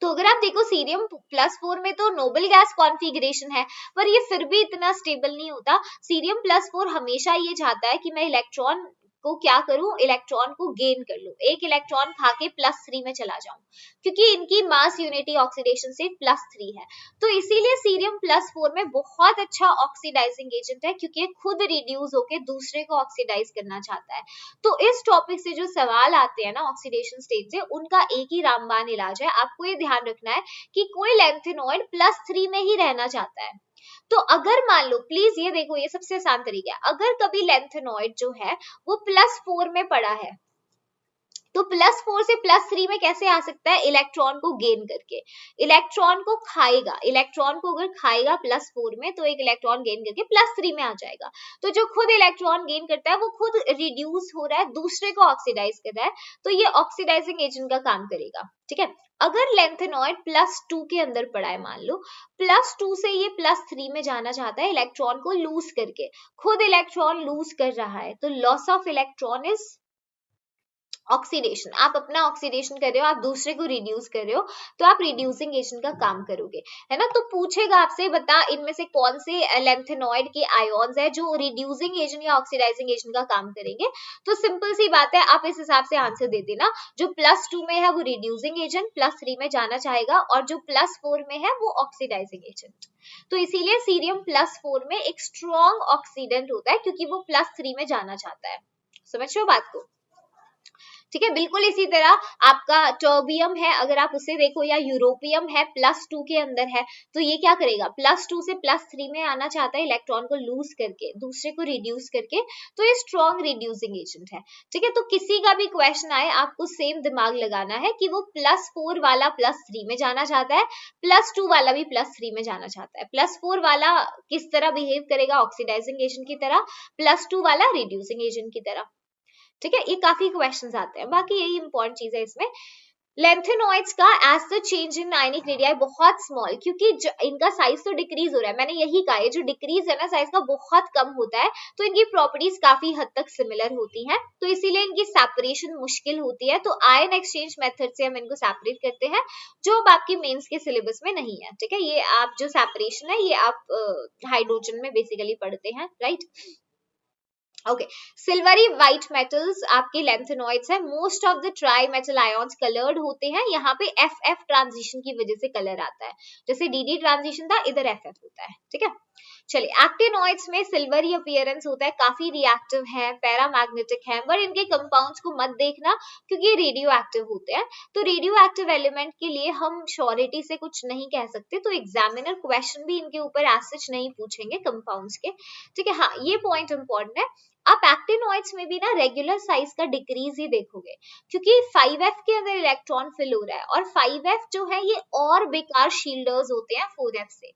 [SPEAKER 1] तो अगर आप देखो सीरियम +4 में तो नोबल गैस कॉन्फ़िगरेशन है, पर ये फिर भी इतना स्टेबल नहीं होता। सीरियम +4 हमेशा ये चाहता है कि मैं इलेक्ट्रॉन को क्या करूं, इलेक्ट्रॉन को गेन कर लूं, एक इलेक्ट्रॉन खा के +3 में चला जाऊं, क्योंकि इनकी मास यूनिटी ऑक्सीडेशन से +3 है। तो इसीलिए सीरियम +4 में बहुत अच्छा ऑक्सीडाइजिंग एजेंट है, क्योंकि ये खुद रिड्यूस होके दूसरे को ऑक्सीडाइज करना चाहता है। तो इस टॉपिक से जो सवाल आते हैं ना ऑक्सीडेशन स्टेट से, उनका एक ही रामबाण इलाज है, आपको ये ध्यान रखना है कि कोई लेंथेनॉइड +3 में ही रहना चाहता है। तो अगर मान लो, प्लीज ये देखो, ये सबसे आसान तरीका है, अगर कभी लेंथेनॉइड जो है वो +4 में पड़ा है, तो +4 से +3 में कैसे आ सकता है, इलेक्ट्रॉन को गेन करके, इलेक्ट्रॉन को खाएगा, इलेक्ट्रॉन को अगर खाएगा +4 में तो एक इलेक्ट्रॉन गेन करके +3 में आ जाएगा। तो जो खुद इलेक्ट्रॉन गेन करता है वो खुद रिड्यूस हो रहा है, दूसरे को ऑक्सीडाइज कर रहा है, तो ये ऑक्सीडाइजिंग एजेंट का काम करेगा, ठीक है। अगर लेंथेनॉइड +2 के अंदर पड़ा है, मान लो +2 से ये +3 में जाना चाहता है इलेक्ट्रॉन को लूज करके, खुद इलेक्ट्रॉन लूज कर रहा है, तो loss of electron is oxidation. आप अपना ऑक्सीडेशन कर रहे हो, आप दूसरे को रिड्यूस कर रहे हो, तो आप रिड्यूसिंग एजेंट का काम करोगे, है ना। तो पूछेगा आपसे, बता इनमें से कौन से लेंथेनॉइड के आयोन्स है जो रिड्यूसिंग एजेंट या ऑक्सीडाइजिंग एजेंट का काम करेंगे, तो सिंपल सी बात है, आप इस हिसाब से आंसर दे देना। जो +2 में है वो रिड्यूसिंग एजेंट, +3 में जाना चाहेगा, और जो +4 में है वो ऑक्सीडाइजिंग एजेंट। तो इसीलिए सीरियम +4 में एक स्ट्रॉन्ग ऑक्सीडेंट होता है, क्योंकि वो +3 में जाना चाहता है। समझ रहे हो बात को, ठीक है। बिल्कुल इसी तरह आपका टर्बियम है, अगर आप उसे देखो, या यूरोपियम है, +2 के अंदर है, तो ये क्या करेगा, +2 से +3 में आना चाहता है, इलेक्ट्रॉन को लूज करके, दूसरे को रिड्यूस करके, तो ये स्ट्रॉन्ग रिड्यूसिंग एजेंट है, ठीक है। तो किसी का भी क्वेश्चन आए, आपको सेम दिमाग लगाना है कि वो +4 वाला +3 में जाना चाहता है, +2 वाला भी +3 में जाना चाहता है। +4 वाला किस तरह बिहेव करेगा, ऑक्सीडाइजिंग एजेंट की तरह, +2 वाला रिड्यूसिंग एजेंट की तरह, ठीक है। ये काफी क्वेश्चंस आते हैं, बाकी यही इंपॉर्टेंट चीज है इसमें। लेंथेनॉइड्स का as the change in ionic radii बहुत स्मॉल, क्योंकि इनका साइज तो डिक्रीज हो रहा है, मैंने यही कहा है जो डिक्रीज है ना साइज का बहुत कम होता है, तो इनकी प्रॉपर्टीज काफी हद तक सिमिलर होती हैं, तो इसीलिए इनकी सेपरेशन मुश्किल होती है। तो आयन एक्सचेंज मेथड से हम इनको सेपरेट करते हैं, जो अब आपके मेंस के सिलेबस में नहीं है, ठीक है। ये आप जो सेपरेशन है ये आप हाइड्रोजन में बेसिकली पढ़ते हैं, right. Okay, silvery white metals आपके लेंथेनॉइड्स है। Most of the try metal ions coloured होते हैं, यहाँ पे एफ एफ ट्रांजिशन की वजह से कलर आता है, जैसे डी डी ट्रांजिशन था, इधर एफ एफ होता है, ठीक है। चलिए, एक्टिनॉइड्स में सिल्वरी अपीयरेंस होता है, काफी रिएक्टिव है, पैरामैग्नेटिक है, बट इनके कंपाउंड्स को मत देखना क्योंकि ये रेडियो एक्टिव होते हैं। तो रेडियो एक्टिव एलिमेंट के लिए हम श्योरिटी से कुछ नहीं कह सकते, तो एग्जामिनर क्वेश्चन भी इनके ऊपर एज सच नहीं पूछेंगे कंपाउंड्स के, ठीक है। हाँ, ये पॉइंट इंपॉर्टेंट है। आप एक्टिनॉइड्स में भी ना रेगुलर साइज का डिक्रीज ही देखोगे, क्योंकि 5f के अंदर इलेक्ट्रॉन फिल हो रहा है, और 5f जो है ये और बेकार शील्डर्स होते हैं 4f से।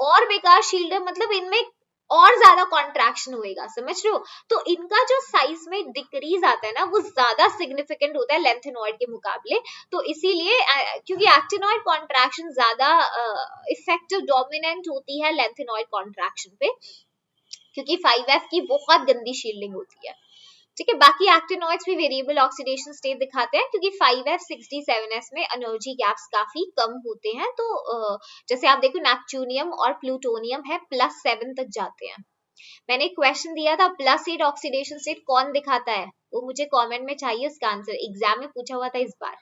[SPEAKER 1] और बेकार शील्डर मतलब इनमें और ज्यादा कॉन्ट्रैक्शन होएगा, समझ रहे हो। तो इनका जो साइज में डिक्रीज आता है ना वो ज्यादा सिग्निफिकेंट होता है लेंथेनॉइड के मुकाबले। तो इसीलिए क्योंकि एक्टिनॉइड कॉन्ट्रैक्शन ज्यादा इफेक्टिव डोमिनेंट होती है लेंथेनॉइड कॉन्ट्रैक्शन पे, क्योंकि 5f की बहुत गंदी शील्डिंग होती है, ठीक है। बाकी एक्टिनॉइड्स भी वेरिएबल ऑक्सीडेशन स्टेट दिखाते हैं, क्योंकि 5f 67s में एनर्जी गैप्स काफी कम होते हैं। तो जैसे आप देखो नेपच्यूनियम और प्लूटोनियम है +7 तक जाते हैं। मैंने एक क्वेश्चन दिया था +8 ऑक्सीडेशन स्टेट कौन दिखाता है, वो मुझे कमेंट में चाहिए उसका आंसर, एग्जाम में पूछा हुआ था इस बार,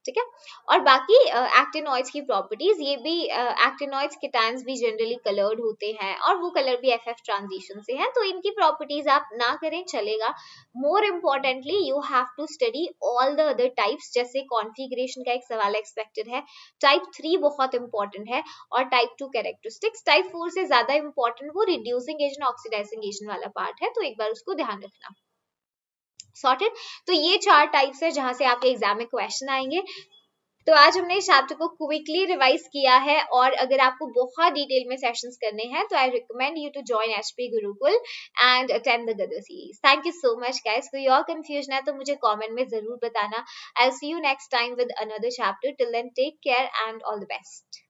[SPEAKER 1] ठीक है। और बाकी एक्टिनॉइड्स की प्रॉपर्टीज, ये भी एक्टिनॉइड्स केटायंस भी जनरली कलर्ड होते हैं, और वो कलर भी एफ एफ ट्रांजिशन से हैं, तो इनकी प्रॉपर्टीज आप ना करें चलेगा। More importantly you have to study all the other types, जैसे कॉन्फिगरेशन का एक सवाल एक्सपेक्टेड है, टाइप 3 बहुत इंपॉर्टेंट है, और टाइप 2 कैरेक्टरिस्टिक्स। टाइप 4 से ज्यादा इंपॉर्टेंट वो रिड्यूसिंग एजेंट ऑक्सीडाइजिंग एजेंट वाला पार्ट है, तो एक बार उसको ध्यान रखना। सॉर्टेड। तो ये 4 टाइप्स है जहां से आपके एग्जाम में क्वेश्चन आएंगे। तो आज हमने इस चैप्टर को क्विकली रिवाइज किया है, और अगर आपको बहुत डिटेल में सेशंस करने हैं तो I recommend you to join HP Gurukul and attend the Gadar series. Thank you so much guys. कोई और कंफ्यूजन है तो मुझे कमेंट में जरूर बताना। I will see you next time with another chapter. Till then take care and all the best.